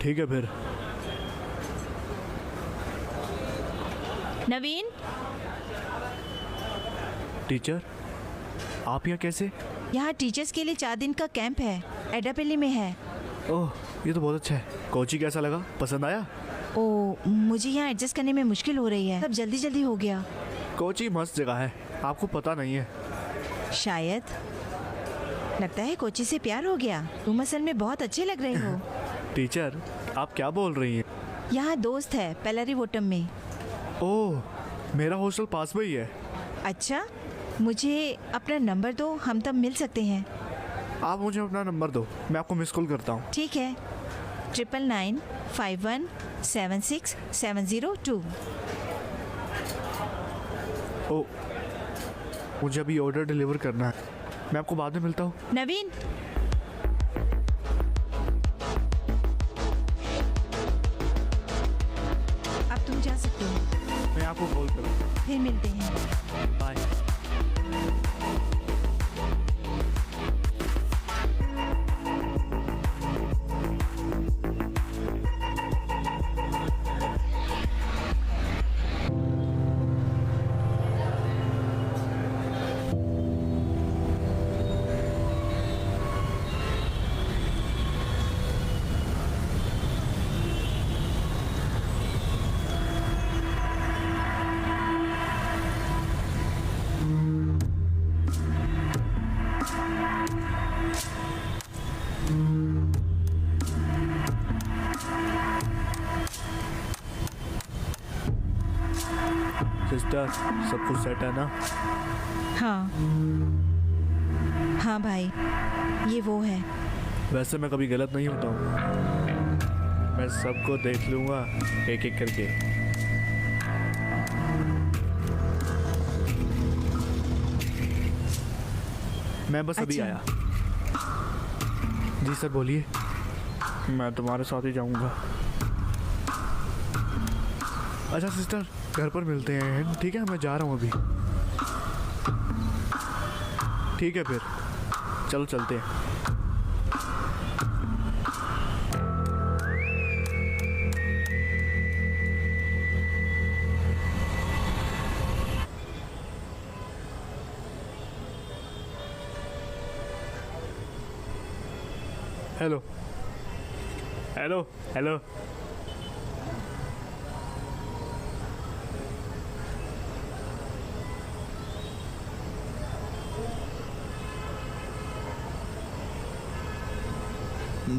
E: ठीक है फिर।
A: नवीन।
E: टीचर, आप यहाँ कैसे?
A: यहाँ टीचर्स के लिए 4 दिन का कैंप है, एडापल्ली में है।
E: ओह, ये तो बहुत अच्छा है। कोची कैसा लगा, पसंद आया?
A: ओ, मुझे यहाँ एडजस्ट करने में मुश्किल हो रही है, सब जल्दी जल्दी हो गया।
E: कोची मस्त जगह है, आपको पता नहीं है।
A: शायद। लगता है कोची से प्यार हो गया। तुम असल में बहुत अच्छे लग रहे हो।
E: टीचर, आप क्या बोल रही हैं?
A: यहाँ दोस्त है पेलारीवोटम में।
E: ओह, मेरा हॉस्टल पास में ही है।
A: अच्छा, मुझे अपना नंबर दो, हम तब मिल सकते हैं।
E: आप मुझे अपना नंबर दो, मैं आपको मिस कॉल करता हूँ।
A: ठीक है, 9991767702।
E: ओह, मुझे अभी ऑर्डर डिलीवर करना है, मैं आपको बाद में मिलता हूँ।
A: नवीन, अब तुम जा सकते हो।
E: मैं आपको कॉल करूँ।
A: फिर मिलते हैं।
E: बाय। सिस्टर, सब कुछ सेट है ना?
A: हाँ हाँ भाई, ये वो है।
E: वैसे मैं कभी गलत नहीं होता हूँ, मैं सबको देख लूँगा एक एक करके। मैं बस अभी
A: अच्छा।
E: आया। जी सर, बोलिए। मैं तुम्हारे साथ ही जाऊँगा। अच्छा सिस्टर, घर पर मिलते हैं, ठीक है? मैं जा रहा हूँ अभी। ठीक है फिर, चलो चलते हैं। Hello hello hello.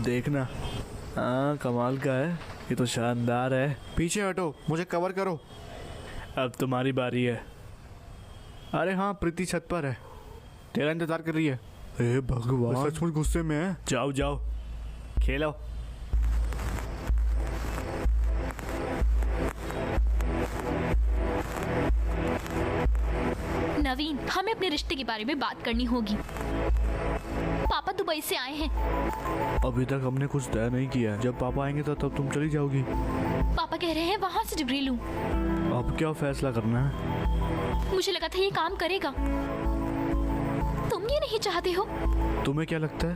E: देखना, हाँ कमाल का है, ये तो शानदार है। पीछे हटो, मुझे कवर करो। अब तुम्हारी बारी है। अरे हाँ, प्रीति छत पर है, तेरा इंतजार कर रही है। हे भगवान, सचमुच गुस्से में है। जाओ जाओ, खेलो।
D: नवीन, हमें अपने रिश्ते के बारे में बात करनी होगी। पापा दुबई से आए हैं।
E: अभी तक हमने कुछ तय नहीं किया है। जब पापा आएंगे तो तब तुम चली जाओगी।
D: पापा कह रहे हैं वहाँ से डिग्री लूं।
E: अब क्या फैसला करना है?
D: मुझे लगा था ये काम करेगा। तुम ये नहीं चाहते हो?
E: तुम्हें क्या लगता है?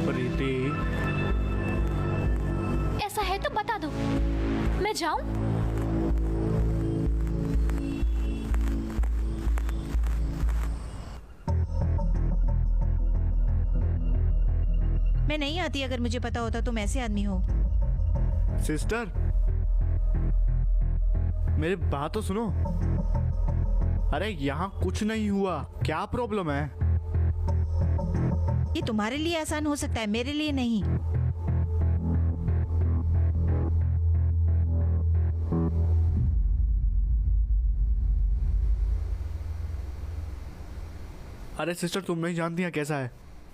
E: प्रीति,
D: ऐसा है तो बता दो, मैं जाऊं?
A: मैं नहीं आती अगर मुझे पता होता तुम ऐसे आदमी हो।
E: सिस्टर, मेरी बात तो सुनो। अरे यहाँ कुछ नहीं हुआ, क्या प्रॉब्लम है?
A: ये तुम्हारे लिए आसान हो सकता है, मेरे लिए नहीं।
E: अरे सिस्टर, तुम नहीं जानती हैं कैसा है।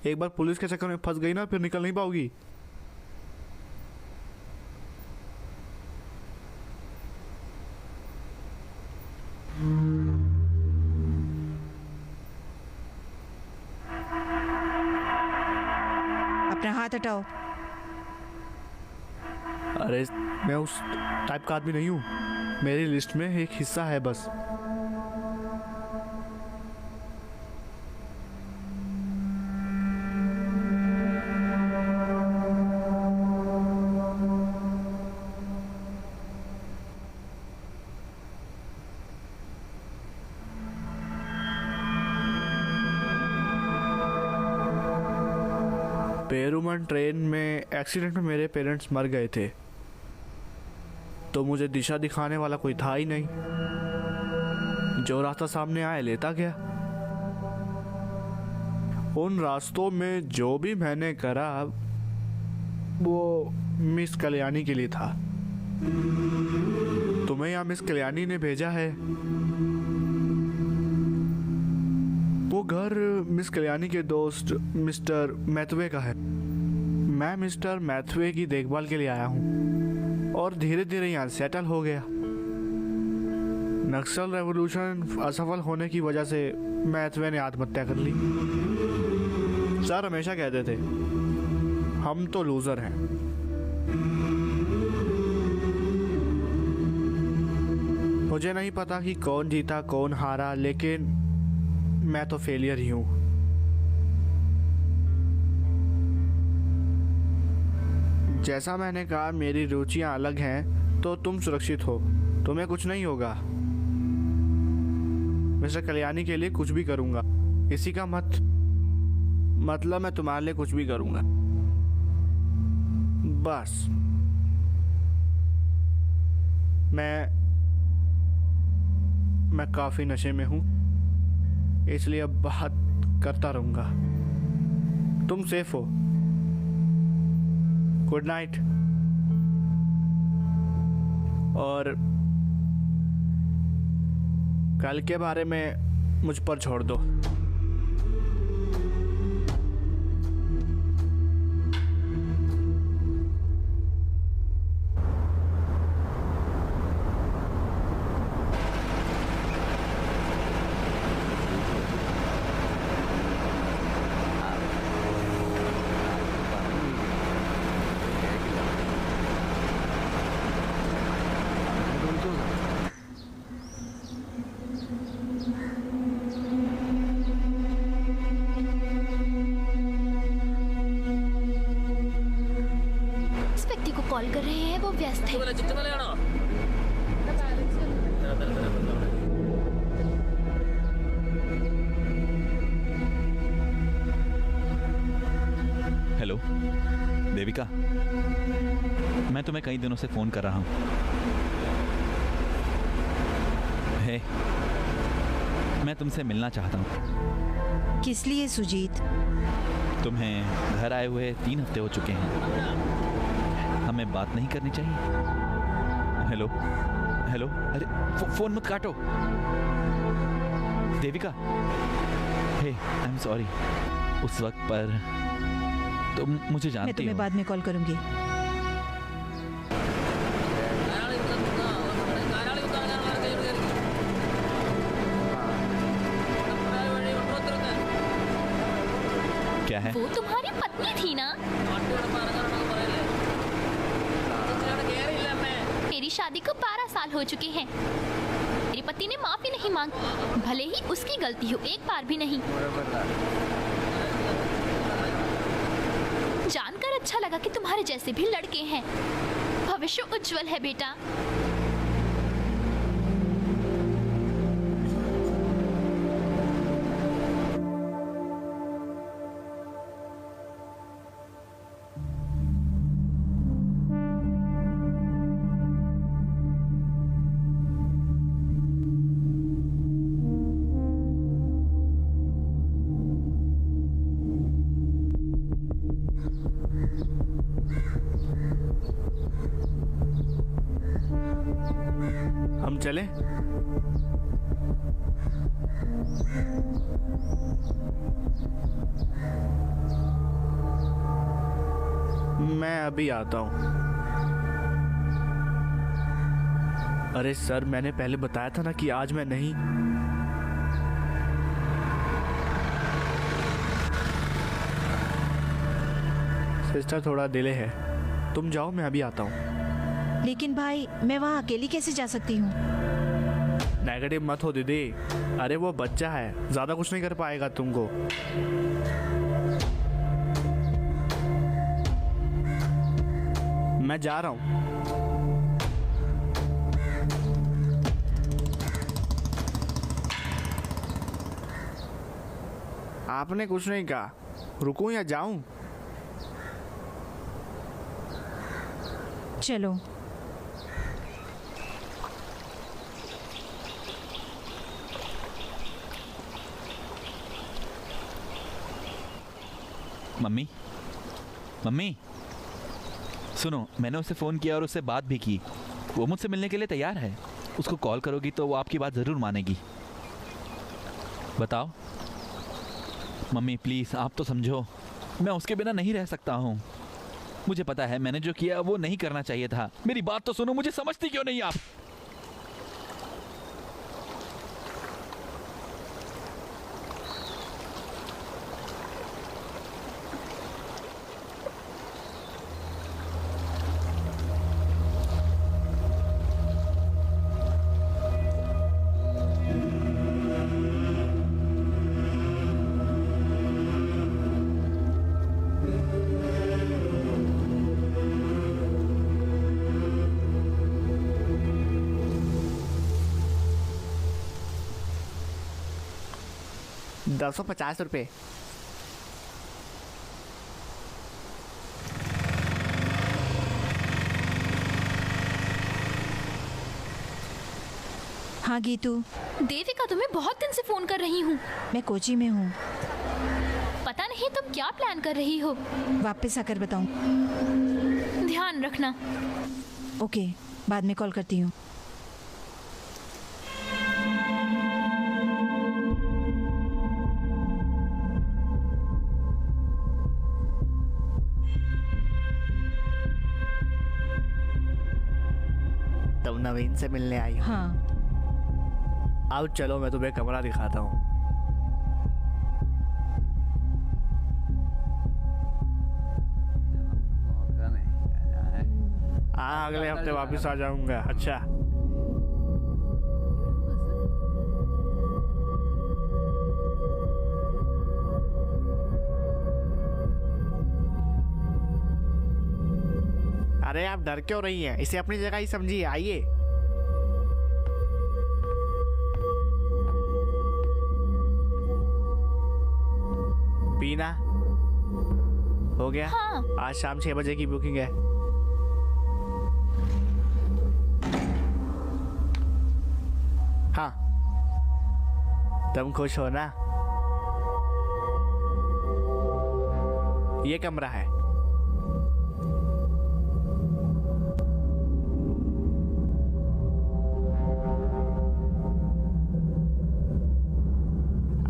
E: एक बार पुलिस के चक्कर में फंस गई ना, फिर निकल नहीं पाओगी।
A: अपना हाथ हटाओ।
E: अरे मैं उस टाइप का आदमी नहीं हूँ, मेरी लिस्ट में एक हिस्सा है बस।
C: पेरूमल ट्रेन में एक्सीडेंट में मेरे पेरेंट्स मर गए थे, तो मुझे दिशा दिखाने वाला कोई था ही नहीं। जो रास्ता सामने आया लेता गया। उन रास्तों में जो भी मैंने करा वो मिस कल्याणी के लिए था। तुम्हें यहाँ मिस कल्याणी ने भेजा है। वो घर मिस कल्याणी के दोस्त मिस्टर मैथवे का है। मैं मिस्टर मैथवे की देखभाल के लिए आया हूँ और धीरे धीरे यहाँ सेटल हो गया। नक्सल रेवोल्यूशन असफल होने की वजह से मैथवे ने आत्महत्या कर ली। सर हमेशा कहते थे हम तो लूजर हैं। मुझे नहीं पता कि कौन जीता कौन हारा, लेकिन मैं तो फेलियर ही हूं। जैसा मैंने कहा मेरी रुचियां अलग हैं, तो तुम सुरक्षित हो, तुम्हें कुछ नहीं होगा। मिस्टर कल्याणी के लिए कुछ भी करूंगा, इसी का मतलब मैं तुम्हारे लिए कुछ भी करूंगा। बस मैं काफी नशे में हूं, इसलिए अब बात करता रहूंगा। तुम सेफ हो। Good night. और कल के बारे में मुझ पर छोड़ दो।
D: कॉल कर रहे हैं, वो व्यस्त है।
B: हेलो देविका, मैं तुम्हें कई दिनों से फोन कर रहा हूं। हे, मैं तुमसे मिलना चाहता हूं।
A: किस लिए सुजीत?
B: तुम्हें घर आए हुए 3 हफ्ते हो चुके हैं। हमें बात नहीं करनी चाहिए? हेलो हेलो, अरे फोन मत काटो। देविका, हे आई एम सॉरी। उस वक्त पर तुम मुझे जानती हो।
A: मैं तुम्हें बाद में कॉल करूंगी।
B: क्या है?
D: वो तुम्हारी पत्नी थी ना? मेरी शादी को 12 साल हो चुके हैं। मेरे पति ने माफी नहीं मांगी, भले ही उसकी गलती हो, एक बार भी नहीं। जानकर अच्छा लगा कि तुम्हारे जैसे भी लड़के हैं। भविष्य उज्जवल है बेटा।
C: हम चले? मैं अभी आता हूं। अरे सर, मैंने पहले बताया था ना कि आज मैं नहीं। सिस्टर थोड़ा डिले है, तुम जाओ, मैं अभी आता हूं।
A: लेकिन भाई, मैं वहाँ अकेली कैसे जा सकती हूँ?
C: नेगेटिव मत हो दीदी। अरे वो बच्चा है, ज्यादा कुछ नहीं कर पाएगा तुमको। मैं जा रहा हूं। आपने कुछ नहीं कहा, रुकूं या जाऊं?
A: चलो।
B: मम्मी, मम्मी, सुनो, मैंने उसे फ़ोन किया और उससे बात भी की। वो मुझसे मिलने के लिए तैयार है। उसको कॉल करोगी तो वो आपकी बात ज़रूर मानेगी। बताओ मम्मी, प्लीज़ आप तो समझो, मैं उसके बिना नहीं रह सकता हूँ। मुझे पता है मैंने जो किया वो नहीं करना चाहिए था। मेरी बात तो सुनो, मुझे समझती क्यों नहीं आप?
C: ₹250।
A: हाँ गीतू,
D: देविका, तुम्हें बहुत दिन से फोन कर रही हूँ।
A: मैं कोची में हूँ।
D: पता नहीं तुम क्या प्लान कर रही हो।
A: वापस आकर बताऊँ?
D: ध्यान रखना।
A: ओके, बाद में कॉल करती हूँ।
C: तुम नवीन से मिलने आई हो?
A: हाँ,
C: अब चलो मैं तुम्हें कमरा दिखाता हूँ। हाँ, अगले हफ्ते वापस आ जाऊंगा। अच्छा, अरे आप डर क्यों रही हैं? इसे अपनी जगह ही समझिए। आइए। पीना हो गया?
D: हाँ।
C: आज शाम 6 बजे की बुकिंग है। हाँ, तुम खुश हो ना? ये कमरा है।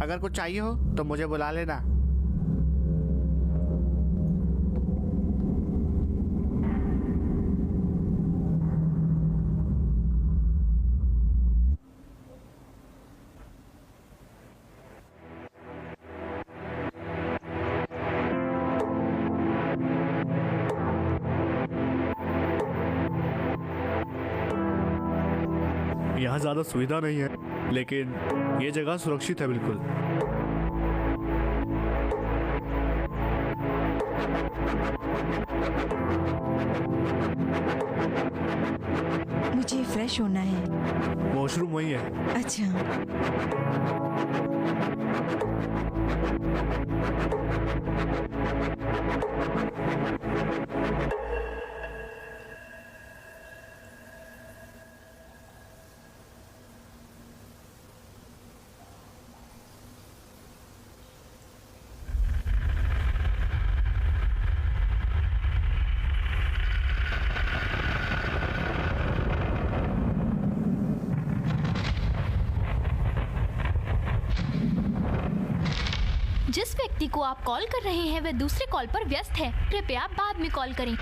C: अगर कुछ चाहिए हो तो मुझे बुला लेना। यहाँ ज़्यादा सुविधा नहीं है, लेकिन ये जगह सुरक्षित है बिल्कुल।
A: मुझे फ्रेश होना है।
C: वॉशरूम वही है।
A: अच्छा,
D: जिस व्यक्ति को आप कॉल कर रहे हैं वह दूसरे कॉल पर व्यस्त है। कृपया बाद में कॉल करें।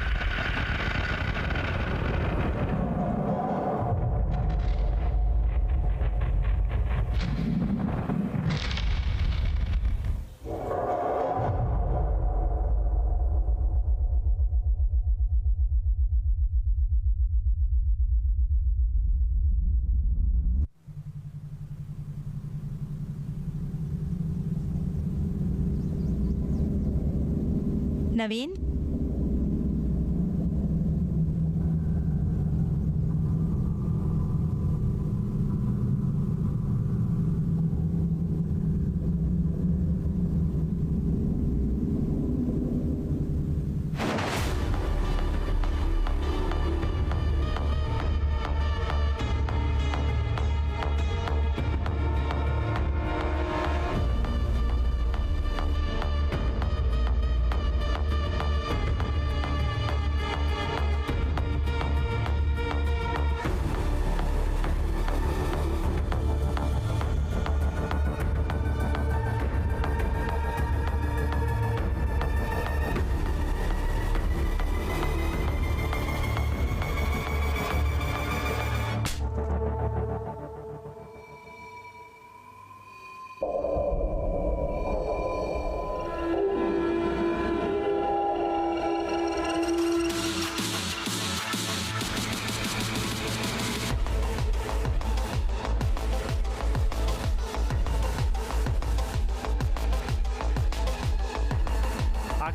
A: नवीन,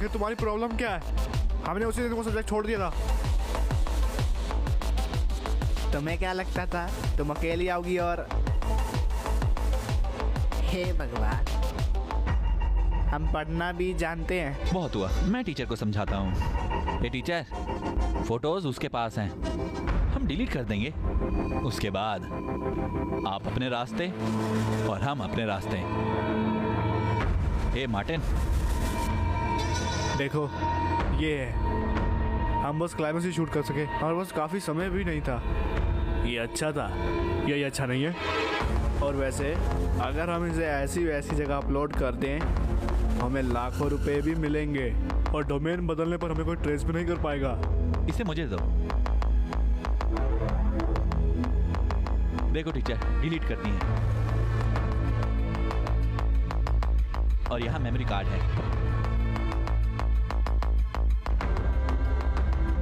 E: आखिर तुम्हारी प्रॉब्लम क्या है? हमने उसी दिन वो सब्जेक्ट छोड़ दिया था।
C: तुम्हें क्या लगता था तुम अकेली आओगी और हे भगवान, हम पढ़ना भी जानते हैं।
B: बहुत हुआ, मैं टीचर को समझाता हूँ। ये टीचर, फोटोज उसके पास हैं, हम डिलीट कर देंगे। उसके बाद आप अपने रास्ते और हम अपने रास्ते। ए मार्टिन,
E: देखो ये है, हम बस क्लाइमेक्स ही शूट कर सके और बस काफ़ी समय भी नहीं था। ये अच्छा था या ये अच्छा नहीं है? और वैसे अगर हम इसे ऐसी वैसी जगह अपलोड कर दें, हमें लाखों रुपए भी मिलेंगे और डोमेन बदलने पर हमें कोई ट्रेस भी नहीं कर पाएगा।
B: इसे मुझे दो। देखो टीचर, डिलीट करनी है और यहाँ मेमोरी कार्ड है,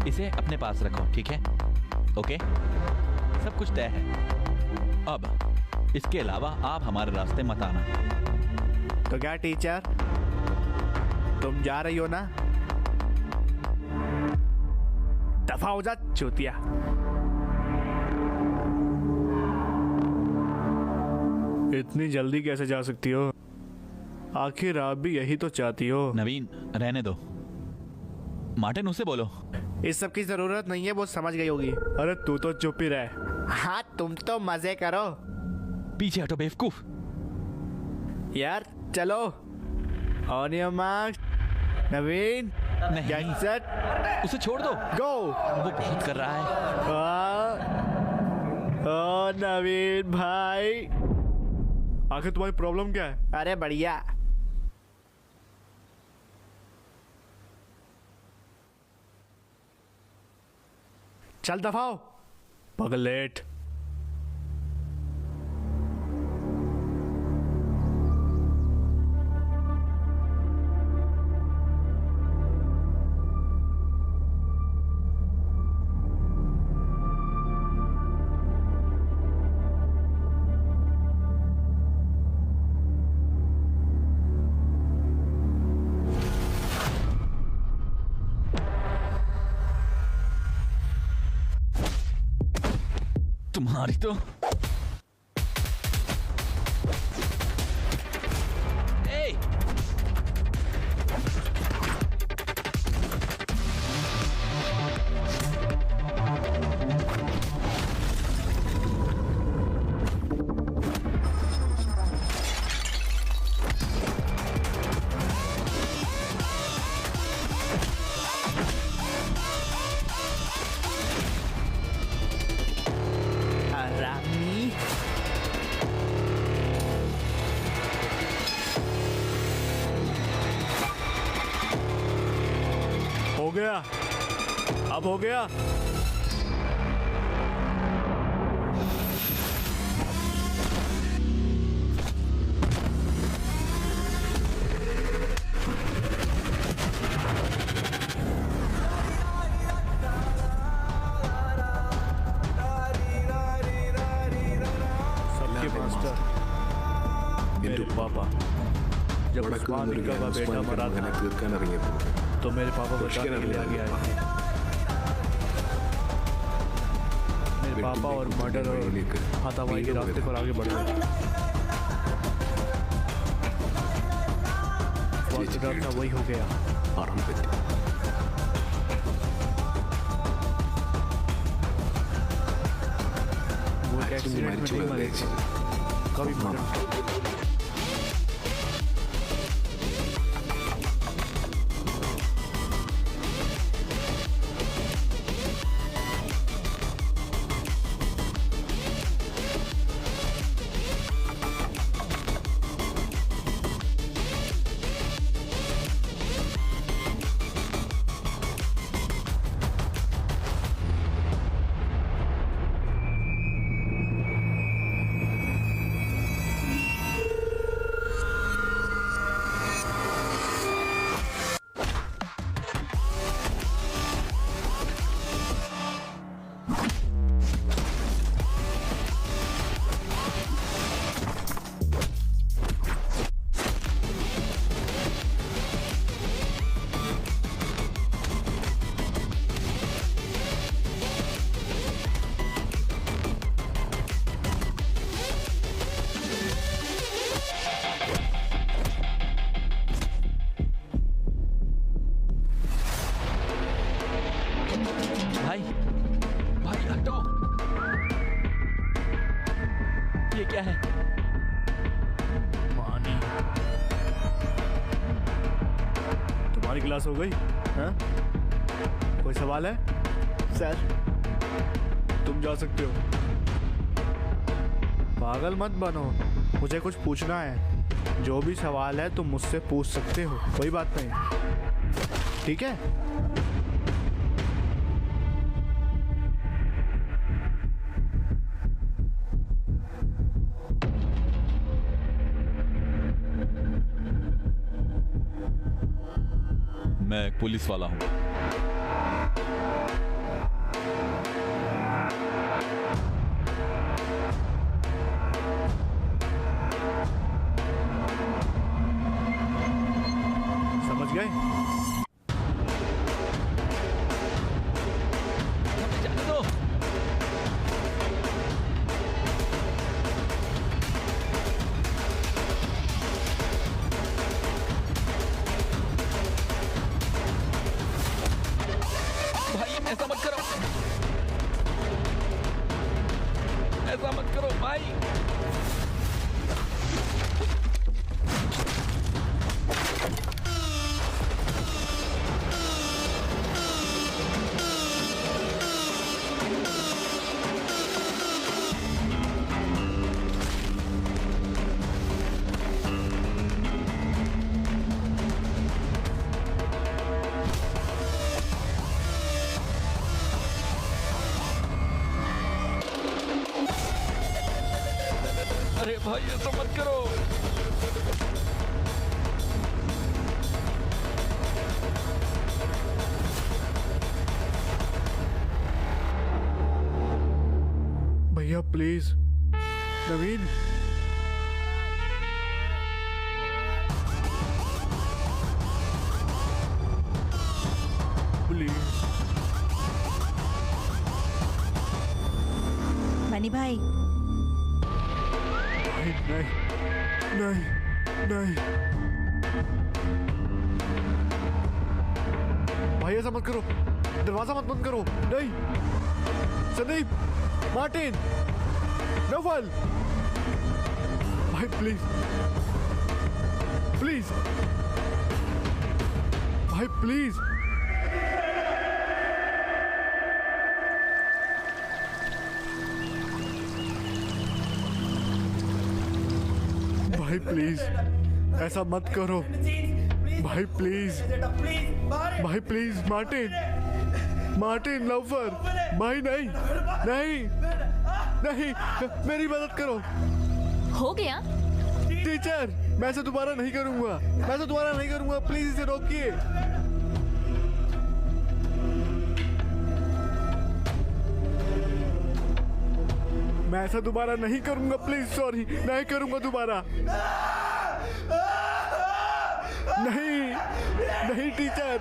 B: इसे अपने पास रखो, ठीक है? ओके, सब कुछ तय है। अब इसके अलावा आप हमारे रास्ते मत आना।
C: तो क्या टीचर, तुम जा रही हो ना?
E: दफा हो जा चूतिया। इतनी जल्दी कैसे जा सकती हो? आखिर आप भी यही तो चाहती हो।
B: नवीन, रहने दो। मार्टिन, उसे बोलो।
C: इस सब की जरूरत नहीं है, वो समझ गई होगी।
E: अरे तू तो चुप ही रह।
C: हाँ, तुम तो मजे करो
B: पीछे हटो बेवकूफ।
C: यार। चलो, ऑन योर मार्क्स, नवीन,
B: नहीं,
C: गेट सेट,
B: उसे छोड़ दो,
C: गो।
B: वो बहुत कर रहा है।
E: ओ नवीन भाई, आखिर तुम्हारी प्रॉब्लम क्या है?
C: अरे बढ़िया।
E: चल दफाओ पगलेट।
B: तुम्हारी तो ए!
C: आरामी।
E: हो गया, अब हो गया। सबके मास्टर मेरे पापा। जब उस्मान इनका का बेटा मरा था तो मेरे पापा बचाने के लिए आगे आए थे। मेरे पापा और मर्डर और हाथापाई के रास्ते पर आगे बढ़ गए। वक्त डर था, वही हो गया। वो एक एक्सीडेंट में नहीं मरे थे, कभी मरे। तुम्हारी क्लास हो गई? हाँ? कोई सवाल है? सर, तुम जा सकते हो। पागल मत बनो, मुझे कुछ पूछना है। जो भी सवाल है तुम मुझसे पूछ सकते हो, कोई बात नहीं, ठीक है?
B: मैं एक पुलिस वाला हूँ।
E: समझ गए?
B: जाने दो। भाई ऐसा मत करो, ऐसा मत करो भाई। अरे भाई ऐसा मत करो।
E: भैया प्लीज, नवीन, प्लीज।
A: मनी भाई,
E: नहीं नहीं नहीं भाई ऐसा मत करो, दरवाजा मत बंद करो। नहीं संदीप, मार्टिन, नवल, भाई प्लीज प्लीज, भाई प्लीज। भाई प्लीज ऐसा मत करो, भाई प्लीज, भाई प्लीज। मार्टिन, मार्टिन, लवर, भाई नहीं नहीं नहीं, मेरी मदद करो।
D: हो गया?
E: टीचर, मैं ऐसा दोबारा नहीं करूंगा, मैं ऐसा दोबारा नहीं करूंगा, प्लीज इसे रोकिए। मैं ऐसा दोबारा नहीं करूंगा, प्लीज, सॉरी, नहीं करूंगा दोबारा। नहीं नहीं टीचर।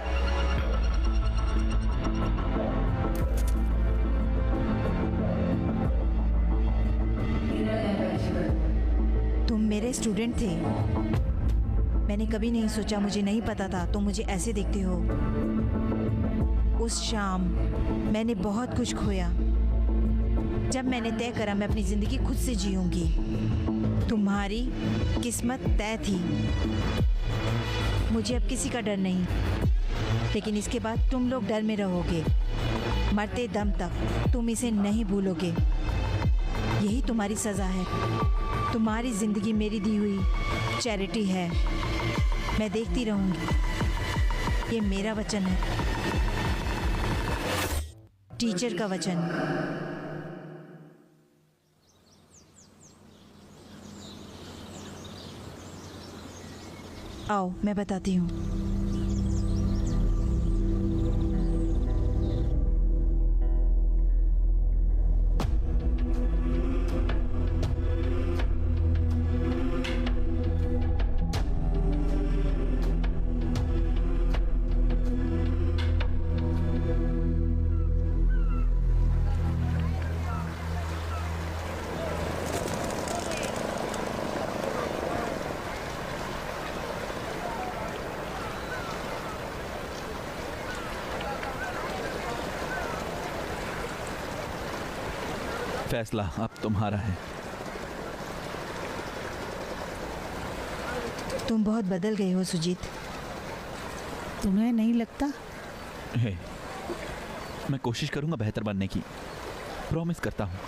A: तुम मेरे स्टूडेंट थे। मैंने कभी नहीं सोचा, मुझे नहीं पता था तुम मुझे ऐसे देखते हो। उस शाम मैंने बहुत कुछ खोया। जब मैंने तय करा मैं अपनी ज़िंदगी खुद से जीऊंगी। तुम्हारी किस्मत तय थी। मुझे अब किसी का डर नहीं, लेकिन इसके बाद तुम लोग डर में रहोगे मरते दम तक। तुम इसे नहीं भूलोगे, यही तुम्हारी सज़ा है। तुम्हारी ज़िंदगी मेरी दी हुई चैरिटी है। मैं देखती रहूंगी। ये मेरा वचन है, टीचर का वचन। आओ मैं बताती हूँ।
B: फैसला अब तुम्हारा है।
A: तुम बहुत बदल गए हो सुजीत। तुम्हें नहीं लगता?
B: हे, मैं कोशिश करूंगा बेहतर बनने की, प्रॉमिस करता हूँ।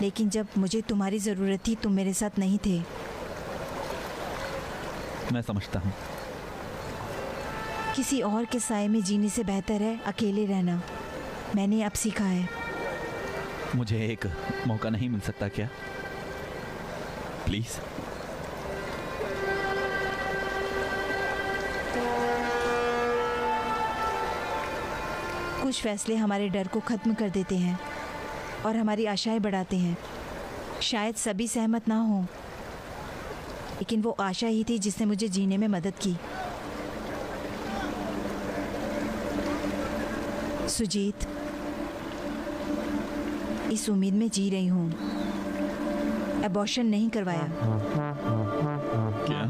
A: लेकिन जब मुझे तुम्हारी जरूरत थी तुम मेरे साथ नहीं थे।
B: मैं समझता हूँ।
A: किसी और के साए में जीने से बेहतर है अकेले रहना। मैंने अब सीखा है।
B: मुझे एक मौका नहीं मिल सकता क्या? प्लीज।
A: कुछ फैसले हमारे डर को खत्म कर देते हैं और हमारी आशाएं बढ़ाते हैं। शायद सभी सहमत ना हो, लेकिन वो आशा ही थी जिसने मुझे जीने में मदद की। सुजीत, इस उम्मीद में जी रही हूँ। अबॉर्शन नहीं करवाया।
B: क्या?